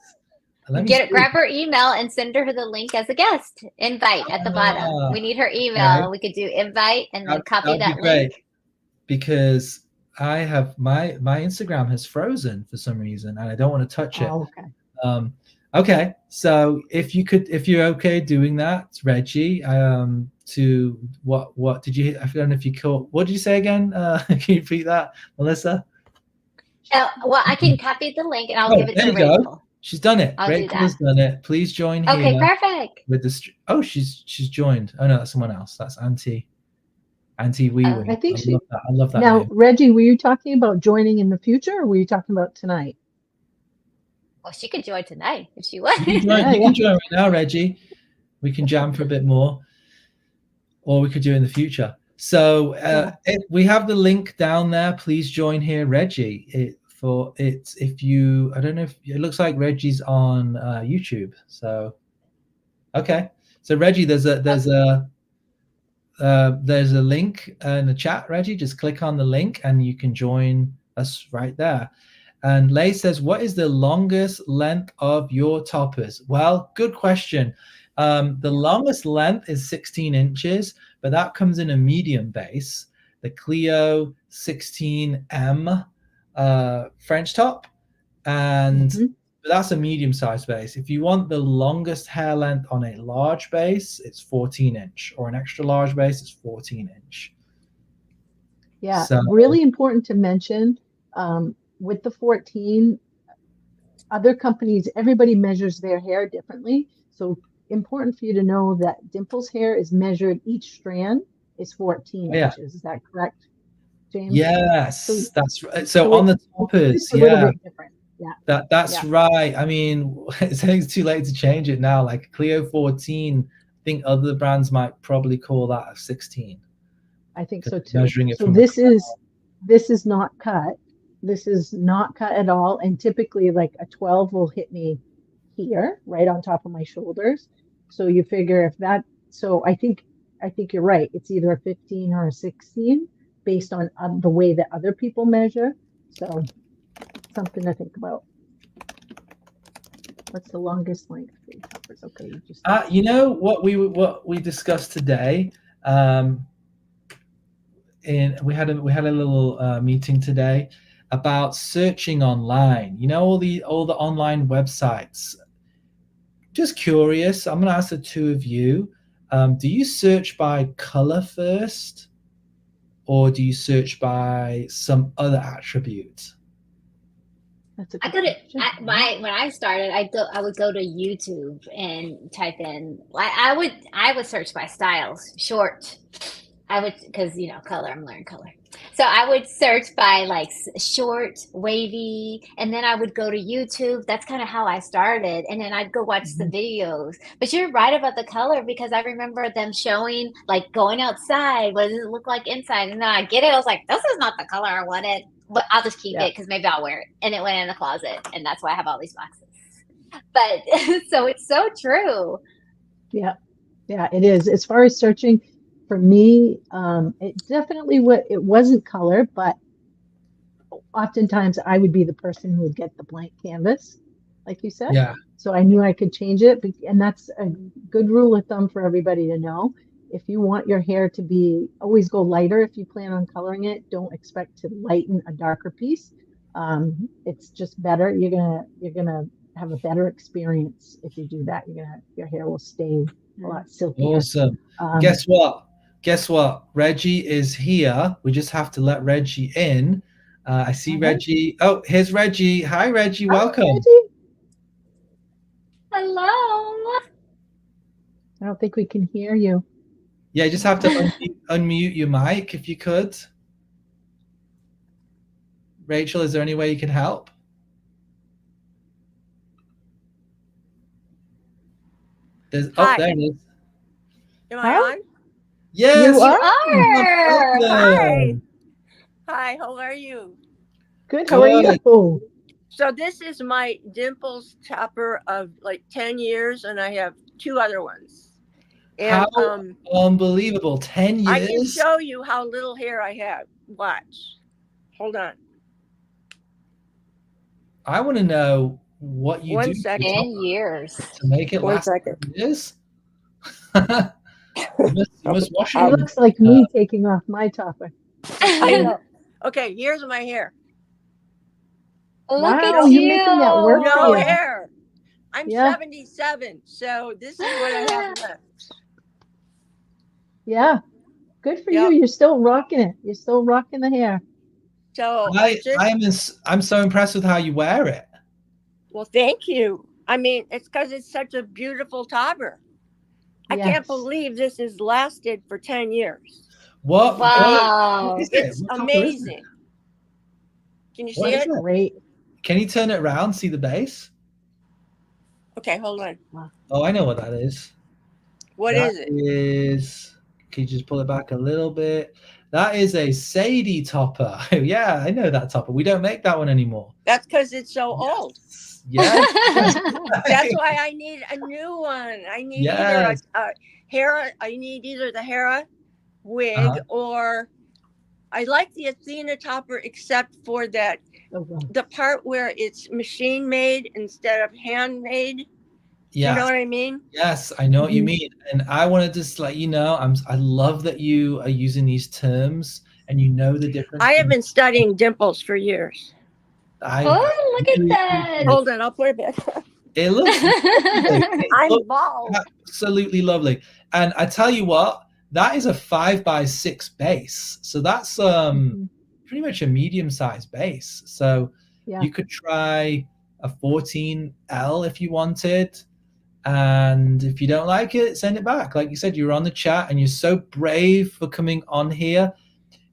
Grab her email and send her the link as a guest invite at the bottom. We need her email. Right. We could do invite and then copy that link. Because I have my Instagram has frozen for some reason and I don't want to touch it. Oh, okay. Okay. So if you're okay doing that, Reggie, to what did you? I don't know if you caught. What did you say again? Can you repeat that, Melissa? Well, I can copy the link and I'll give it to Rachel. Go. She's done it. Rachel's done it. Please join here. Okay, perfect. With the she's joined. Oh no, that's someone else. That's Auntie Wee Wee. I think I love that. Now, name. Reggie, were you talking about joining in the future, or were you talking about tonight? Well, she could join tonight if she wants. You can join right now, Reggie. We can jam for a bit more, or we could do it in the future. So we have the link down there. Please join here, Reggie. If you, I don't know if it looks like Reggie's on YouTube. So, okay. So Reggie, there's a link in the chat, Reggie. Just click on the link and you can join us right there. And Lay says, what is the longest length of your toppers? Well, good question. The longest length is 16 inches, but that comes in a medium base, the Clio 16M French top. And that's a medium sized base. If you want the longest hair length on a large base, it's 14 inch, or an extra large base, it's 14 inch. Yeah, So, really important to mention with the 14, other companies, everybody measures their hair differently. So important for you to know that Dimple's hair is measured, each strand is 14 inches. Is that correct, James? Yes, that's right. So on the toppers, it's a little bit different. Yeah. That's right. I mean, it's too late to change it now. Like Clio 14, I think other brands might probably call that a 16. I think so too. Measuring it so from this is not cut. This is not cut at all. And typically like a 12 will hit me here, right on top of my shoulders. So you figure if that, so I think you're right. It's either a 15 or a 16 based on the way that other people measure. So something to think about. What's the longest length for your toppers? Okay, you just you know what we discussed today. And we had a little meeting today about searching online. You know, all the online websites. Just curious, I'm going to ask the two of you. Do you search by color first, or do you search by some other attribute? That's a I good could question. when I started, I would go to YouTube and type in. I would search by styles, short. I would, because color. I'm learning color, so I would search by like short, wavy, and then I would go to YouTube. That's kind of how I started, and then I'd go watch the videos. But you're right about the color, because I remember them showing like going outside. What does it look like inside? And then I get it. I was like, this is not the color I wanted. But I'll just keep it because maybe I'll wear it. And it went in the closet, and that's why I have all these boxes. But so it's so true. Yeah, it is. As far as searching, for me, it definitely it wasn't color, but oftentimes I would be the person who would get the blank canvas, like you said. Yeah. So I knew I could change it, and that's a good rule of thumb for everybody to know. If you want your hair to be, always go lighter. If you plan on coloring it, don't expect to lighten a darker piece. It's just better. You're gonna have a better experience if you do that. Your hair will stay a lot silkier. Awesome. Guess what? Reggie is here. We just have to let Reggie in. I see Reggie. Oh, here's Reggie. Hi, Reggie. Welcome. Hi, Reggie. Hello. I don't think we can hear you. Yeah, you just have to unmute your mic if you could. Rachel, is there any way you can help? There it is. Am I on? Yes, you are. Hi, how are you? Good, how are you? So this is my Dimples topper of like 10 years, and I have 2 other ones. And, how unbelievable. 10 years? I can show you how little hair I have. Watch. Hold on. I want to know what you do 10 years to make it last 10 years. you must wash it. It looks like me taking off my topper. I know. Okay, here's my hair. Look wow, at you're making that work. No hair. I'm 77, so this is what I have left. Yeah, good for you. You're still rocking it. You're still rocking the hair. So I'm so impressed with how you wear it. Well, thank you. I mean, it's because it's such a beautiful topper. I can't believe this has lasted for 10 years. What? Wow. It's amazing. Can you see it? Great. Can you turn it around, see the base? Okay, hold on. Oh, I know what that is. What is it? Can you just pull it back a little bit? That is a Sadie topper. Yeah, I know that topper. We don't make that one anymore. That's because it's so old. Yes. That's why I need a new one. I need Yes. either a hair. I need either the hair wig Uh-huh. or I like the Athena topper, except for that the part where it's machine made instead of handmade. Yeah. You know what I mean? Yes, I know what you mean. And I want to just let you know, I love that you are using these terms and you know the difference. I have been studying dimples for years. Oh, look at that. Hold on, I'll put it back. It looks lovely. I'm bald. Absolutely lovely. And I tell you what, that is a 5x6 base. So that's pretty much a medium-sized base. So you could try a 14L if you wanted. And if you don't like it, send it back. Like you said, you're on the chat and you're so brave for coming on here.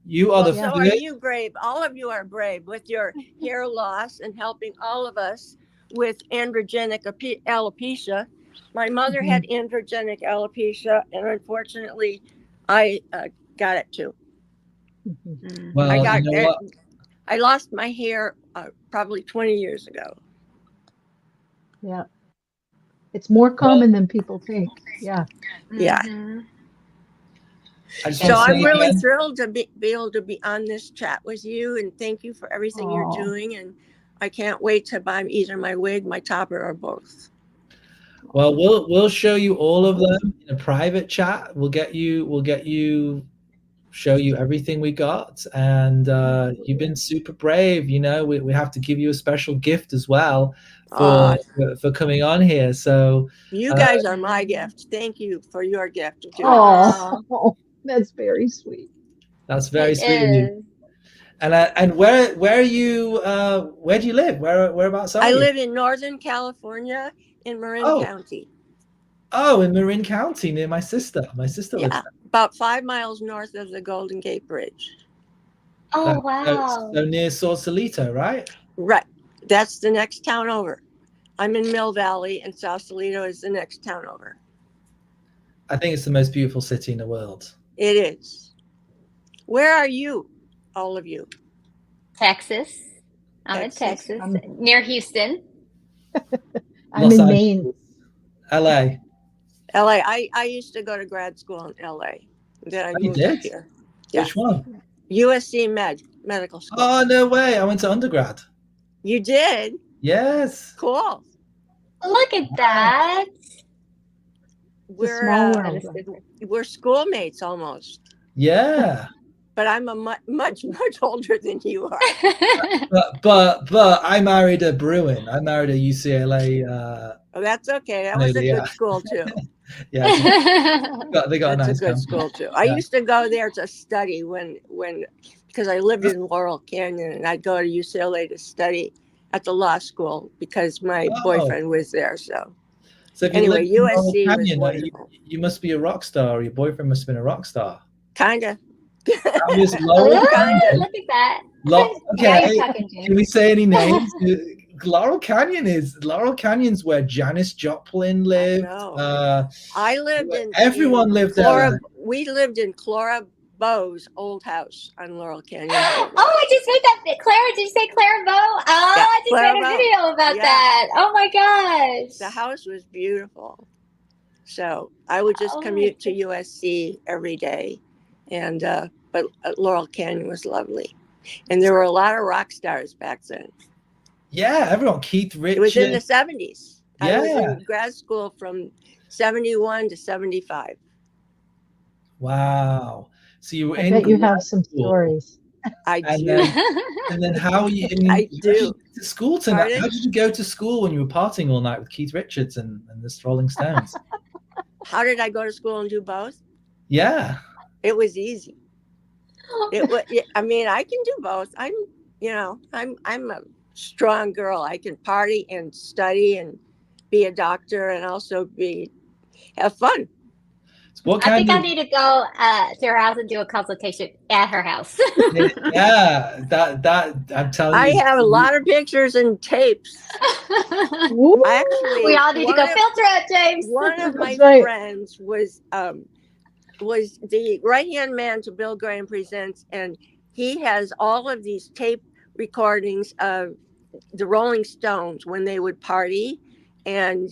You are the so first. are you brave. All of you are brave with your hair loss and helping all of us with androgenic alopecia. My mother had androgenic alopecia, and unfortunately, I got it too. Well, I lost my hair probably 20 years ago. Yeah. It's more common than people think. Yeah. Yeah. So I'm really thrilled to be able to be on this chat with you, and thank you for everything you're doing. And I can't wait to buy either my wig, my topper, or both. Well, we'll show you all of them in a private chat. We'll show you everything we got. And you've been super brave. You know, we have to give you a special gift as well for coming on here. So you guys are my gift. Thank you for your gift. Oh, that's very sweet. That's very sweet of you. And where are you? Where do you live? Whereabouts are you? I live in Northern California in Marin County. Oh, in Marin County, near my sister. My sister lives there. About 5 miles north of the Golden Gate Bridge. Oh, wow. So near Sausalito, right? Right. That's the next town over. I'm in Mill Valley, and Sausalito is the next town over. I think it's the most beautiful city in the world. It is. Where are you, all of you? Texas. I'm in Texas, near Houston. I'm in Maine. LA. I used to go to grad school in LA. Then I moved here. Which one? USC Medical School. Oh, no way. I went to undergrad. You did? Yes. Cool. Look at that. We're schoolmates almost. Yeah. But I'm a much older than you are. but I married a Bruin. I married a UCLA. Oh, that's okay. That was a good school too. Yeah, they got that's a nice good school too. I used to go there to study because I lived in Laurel Canyon, and I'd go to UCLA to study at the law school because my boyfriend was there. So anyway, USC was wonderful. You must be a rock star, or your boyfriend must have been a rock star. Kinda. Look at that. Okay, can we say any names? Laurel Canyon's where Janis Joplin lived. I lived in. Everyone lived there. We lived in Clara Bow's old house on Laurel Canyon. Oh, I just heard that. Clara, did you say Clara Bow? Oh, yeah, I just made a video about that. Oh my gosh. The house was beautiful. So I would just commute to USC every day, and but Laurel Canyon was lovely, and there were a lot of rock stars back then. Yeah, everyone. Keith Richards. It was in the 70s. Yeah. I was in grad school from 71 to 75. Wow. So you were I bet you have some stories. I do. And then how you? I do. To school tonight. How did you go to school when you were partying all night with Keith Richards and the Rolling Stones? How did I go to school and do both? Yeah. It was easy. It was. I mean, I can do both. I'm a strong girl. I can party and study and be a doctor and also have fun. I think I need to go to her house and do a consultation at her house. Yeah, that I'm telling you. I have a lot of pictures and tapes. We all need to go filter it, James. One of my friends was was the right-hand man to Bill Graham Presents, and he has all of these tape recordings of the Rolling Stones when they would party and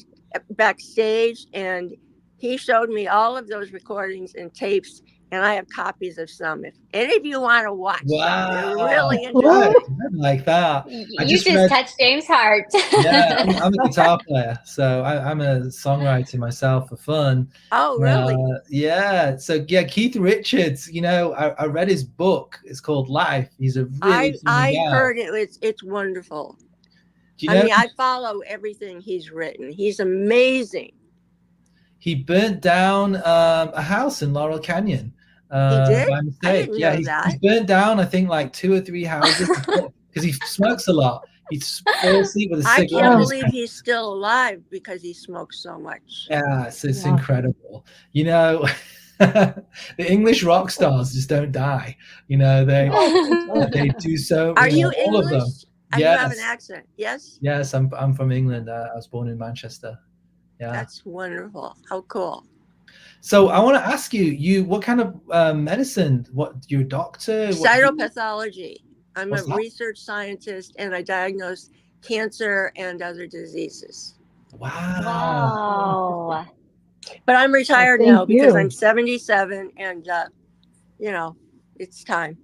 backstage, and he showed me all of those recordings and tapes, and I have copies of some. If any of you want to watch them, they're really Right, interesting. I like that. I You just just read, touched James' heart. yeah, I'm a guitar player, so I'm a songwriter myself for fun. Oh, really? Yeah, so yeah, Keith Richards, you know, I read his book. It's called Life. He's a really funny I guy. heard it. It's wonderful. Do you know, I mean, I follow everything he's written. He's amazing. he burnt down a house in Laurel Canyon He did? by I mistake. didn't Yeah, know he's that. burnt down, I think, like 2 or 3 houses because he smokes a lot. He'd fall asleep with a I cigarette. can't in his believe hand. he's still alive because he smokes so much. Yeah, it's Yeah. incredible. You know, the English rock stars just don't die. You know, they do so. Are You you know, all of them. English? You have an Yes, accent. Yes? yes. I'm from England. I was born in Manchester. Yeah. That's wonderful. How cool. So I want to ask you, what kind of medicine? What you're a doctor? Cytopathology. I'm What's a that? research scientist, and I diagnose cancer and other diseases. Wow. Wow. But I'm retired Well, now thank because you. I'm 77, and you know, it's time.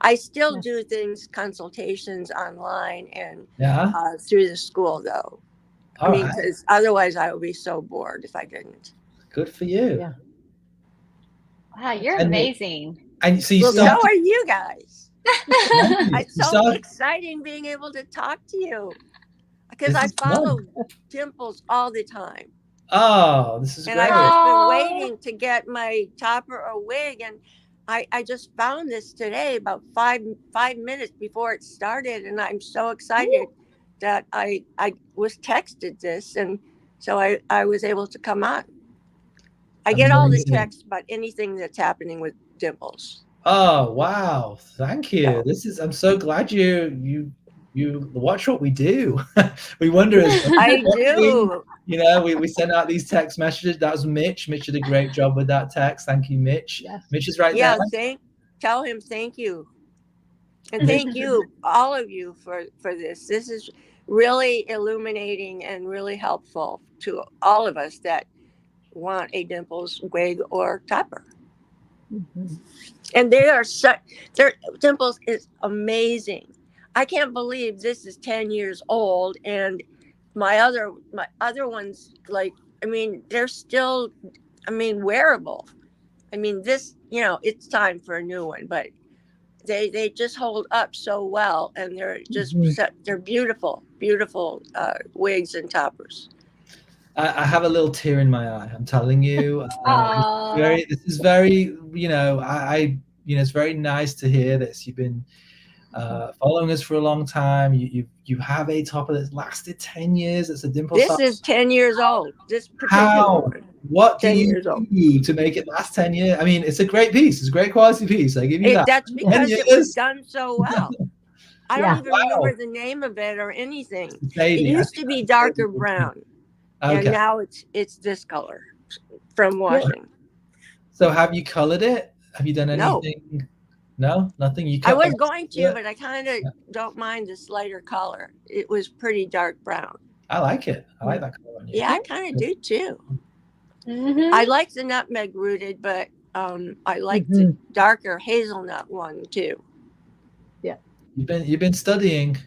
I still Yeah. do things, consultations online and Yeah. through the school, though. I All mean, right. because otherwise I would be so bored if I didn't. Good for you. Yeah. Wow, you're And- amazing. And so you Well, started. so are you guys. It's You so started- exciting being able to talk to you because This I is fun. follow Dimples all the time. Oh, this is And great. I've just been Aw. waiting to get my topper or wig, and I just found this today about five minutes before it started, and I'm so excited that I was texted this, and so I was able to come on. I get all the Amazing. texts about anything that's happening with Dimples. Oh, wow. Thank you. So- This is, I'm so glad you watch what we do. We wonder as I do. you know, we send out these text messages. That was Mitch. Mitch did a great job with that text. Thank you, Mitch. Yes. Mitch is right Yeah, there. tell him thank you. And thank you, all of you, for this. This is really illuminating and really helpful to all of us that want a Dimples wig or topper. Mhm. And they are their Dimples is amazing. I can't believe this is 10 years old, and my other ones, like, I mean, they're still, I mean, wearable. I mean, this, you know, it's time for a new one, but they just hold up so well, and they're just they're beautiful wigs and toppers. I have a little tear in my eye. I'm telling you. Aw. This is very, you know, you know, it's very nice to hear this. You've been following us for a long time. You have a topper that's lasted 10 years. It's a Dimple. This is 10 years old. This particular How? one. What do 10 you years old. do to make it last 10 years? I mean, it's a great piece. It's a great quality piece. I give you that. That's because it was done so well. I don't Yeah. even remember the name of it or anything. It Sadie, used to be darker brown, and Okay. now it's this color from washing. So have you colored it? Have you done No. anything? No, nothing. You I cut was the- going to, but I kind of don't mind this lighter color. It was pretty dark brown. I like it. I like that color on you. Yeah, I kind of do too. Mhm. I like the nutmeg rooted, but I like the darker hazelnut one too. You've been studying.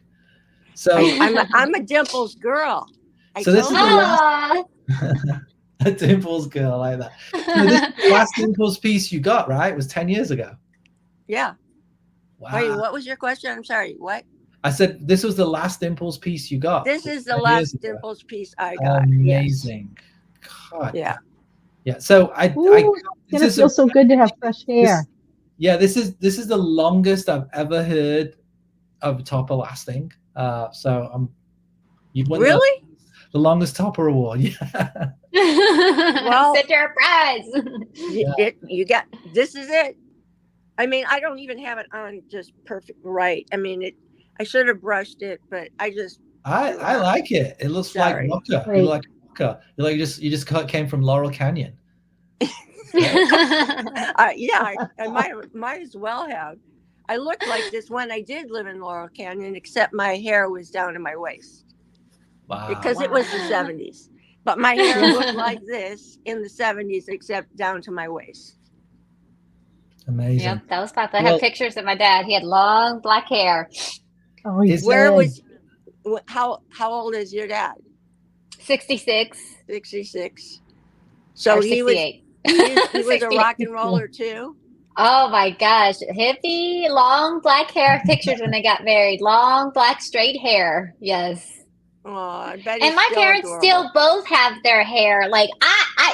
So I'm a Dimples girl. So this is the Aw. a Dimples girl, I like that. So this is the last Dimples piece you got, right? It was 10 years ago. Yeah. Wow. Wait, what was your question? I'm sorry. What? I said this was the last Dimples piece you got. This is the 10 years last ago. Dimples piece I got. Yes. Amazing. God. Yeah. Yeah. So Ooh, it's gonna feel so good to have fresh hair. This is the longest I've ever heard of a topper lasting. So you've won Really? the longest topper award. Yeah. Well, set your prize. You got, this is it. I mean, I don't even have it on just perfect right. I mean, I should have brushed it, but I like it. It looks Sorry. like Rocker. Right. You look like Rocker. You just came from Laurel Canyon. Yeah, I might as well have. I looked like this when I did live in Laurel Canyon, except my hair was down to my waist Wow. because it was the 70s. But my hair looked like this in the 70s, except down to my waist. Amazing. Yep, that was popular. I Well- have pictures of my dad. He had long black hair. Oh, he Where did. was, how old is your dad? 66 66. So or he was 68. he was a 68. rock and roller too. Oh my gosh. Hippie, long black hair. Pictures when they got married. Long black straight hair. Yes. Oh, I bet. And he's my still parents adorable. still both have their hair. Like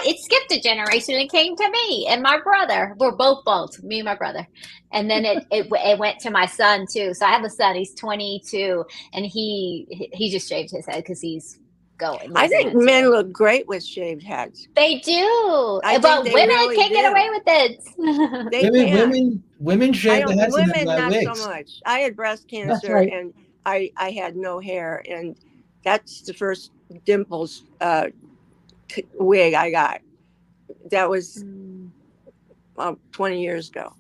it skipped a generation and came to me and my brother. We're both bald, me and my brother. And then it went to my son too. So I have a son. He's 22, and he just shaved his head because he's going. I think losing it, men too. look great with shaved heads. They do. I But think they women really can't get do. away with it. They can. Women I shave their don't. heads and Women then wear not wigs. so much. I had breast cancer right. and I had no hair, and that's the first dimples wig I got. That was 20 years ago.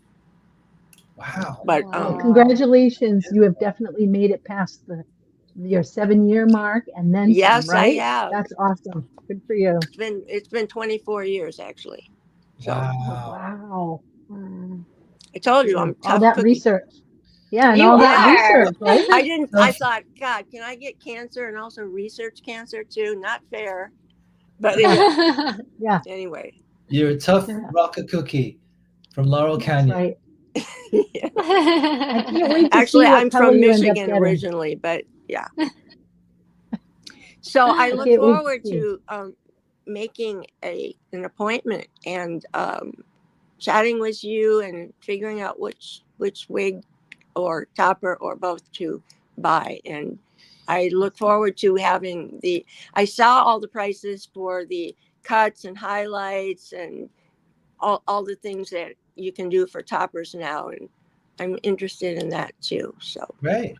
Wow. But Well, congratulations. You have definitely made it past your 7-year mark and then yes, some, right? I have. That's awesome. Good for you. It's been 24 years actually. So Wow. Wow. I told you I'm All tough that cookie. research. Yeah, and You all that are. research, right? I didn't. I thought, God, can I get cancer and also research cancer too? Not fair. But Yeah, anyway. You're a tough Yeah. rocker cookie from Laurel that's Canyon. right. I can't wait to Actually, see what I'm color from you end up Michigan getting. originally, but yeah. So I look can't wait to forward see. to making an appointment and chatting with you and figuring out which wig or topper or both to buy. And I look forward to having I saw all the prices for the cuts and highlights and all the things that you can do for toppers now. And I'm interested in that too. So Great.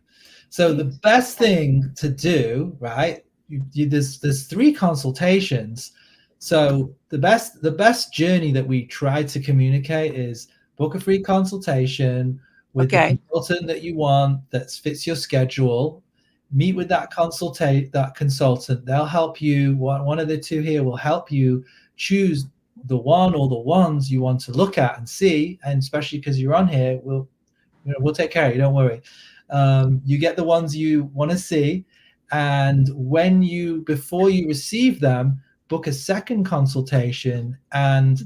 So the best thing to do, right? There's 3 consultations. So the best journey that we try to communicate is book a free consultation with the consultant that you want that fits your schedule. Meet with that consultant. They'll help you. One of the 2 here will help you choose the one or the ones you want to look at and see. And especially because you're on here, we'll take care of you. Don't worry. You get the ones you want to see, and before you receive them, book a second consultation, and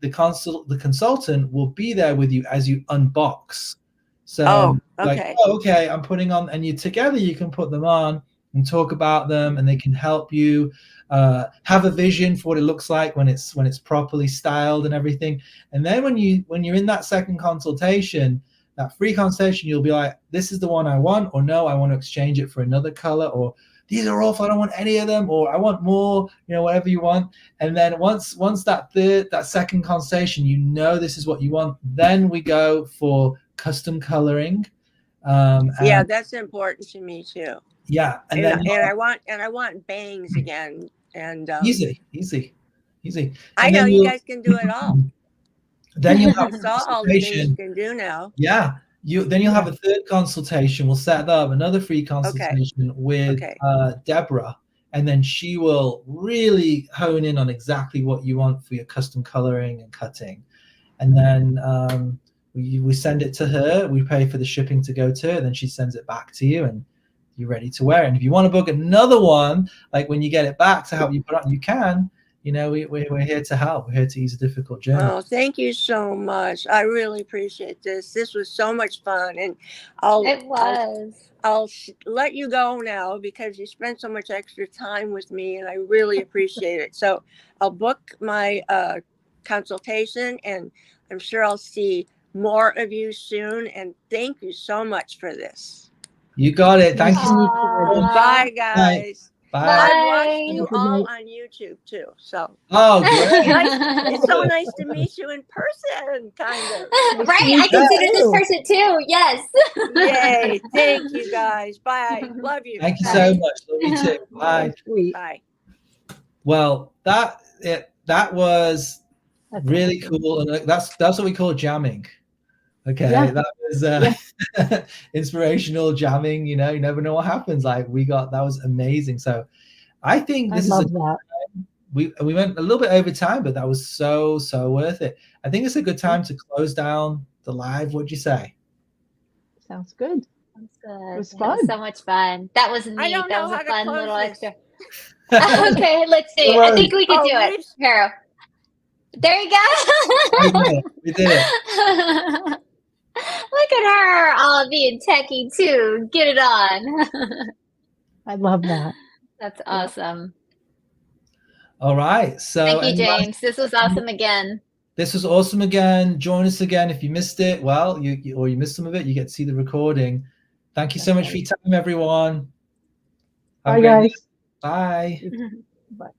the consultant will be there with you as you unbox. So okay, I'm putting on, and together you can put them on and talk about them, and they can help you have a vision for what it looks like when it's properly styled and everything. And then when you're in that second consultation, that free consultation, you'll be like, this is the one I want, or no, I want to exchange it for another color, or these are awful, I don't want any of them, or I want more, whatever you want. And then once that second consultation, this is what you want, then we go for custom coloring. Yeah, that's important to me too. Yeah, and I want bangs again. And easy. I know you guys can do it all. Then you'll have saw all the things you can do now. Yeah. You'll have a third consultation. We'll set up another free consultation with Deborah, and then she will really hone in on exactly what you want for your custom coloring and cutting. And then we send it to her. We pay for the shipping to go to her. Then she sends it back to you, and you're ready to wear it. And if you want to book another one, like when you get it back to help you put on, you can. We're here to help. We're here to ease a difficult journey. Oh, thank you so much. I really appreciate this. This was so much fun, and I'll let you go now because you spent so much extra time with me, and I really appreciate it. So I'll book my consultation, and I'm sure I'll see more of you soon. And thank you so much for this. You got it. Thank you. Bye, guys. Bye. I watched you all on YouTube too. So great. It's so nice to meet you in person, kind of. Right, I consider this person too. Yes. Yay! Thank you guys. Bye. Love you. Thank you so much. Love you too. Bye. Bye. Well, that was That's Really awesome. cool. And that's what we call jamming. Okay, Yeah. that was Yeah. inspirational jamming. You know, you never know what happens. Like that was amazing. So I think I this is love that. we went a little bit over time, but that was so worth it. I think it's a good time to close down the live. What'd you say? Sounds good. Sounds It good. was That fun. was so much fun. That was I neat. don't That know was how a to fun close little this. extra. Okay, let's see. No I think we can Oh, do it. we've- Here. There you We go. did it. We did it. Look at her all being techie too. Get it on. I love that. That's awesome. All right. So Thank you, any last- James. This was awesome again. This was awesome again. Join us again if you missed it. Well, you missed some of it, you get to see the recording. Thank you so much for your time, everyone. Have Bye, a great guys. night. Bye. Bye.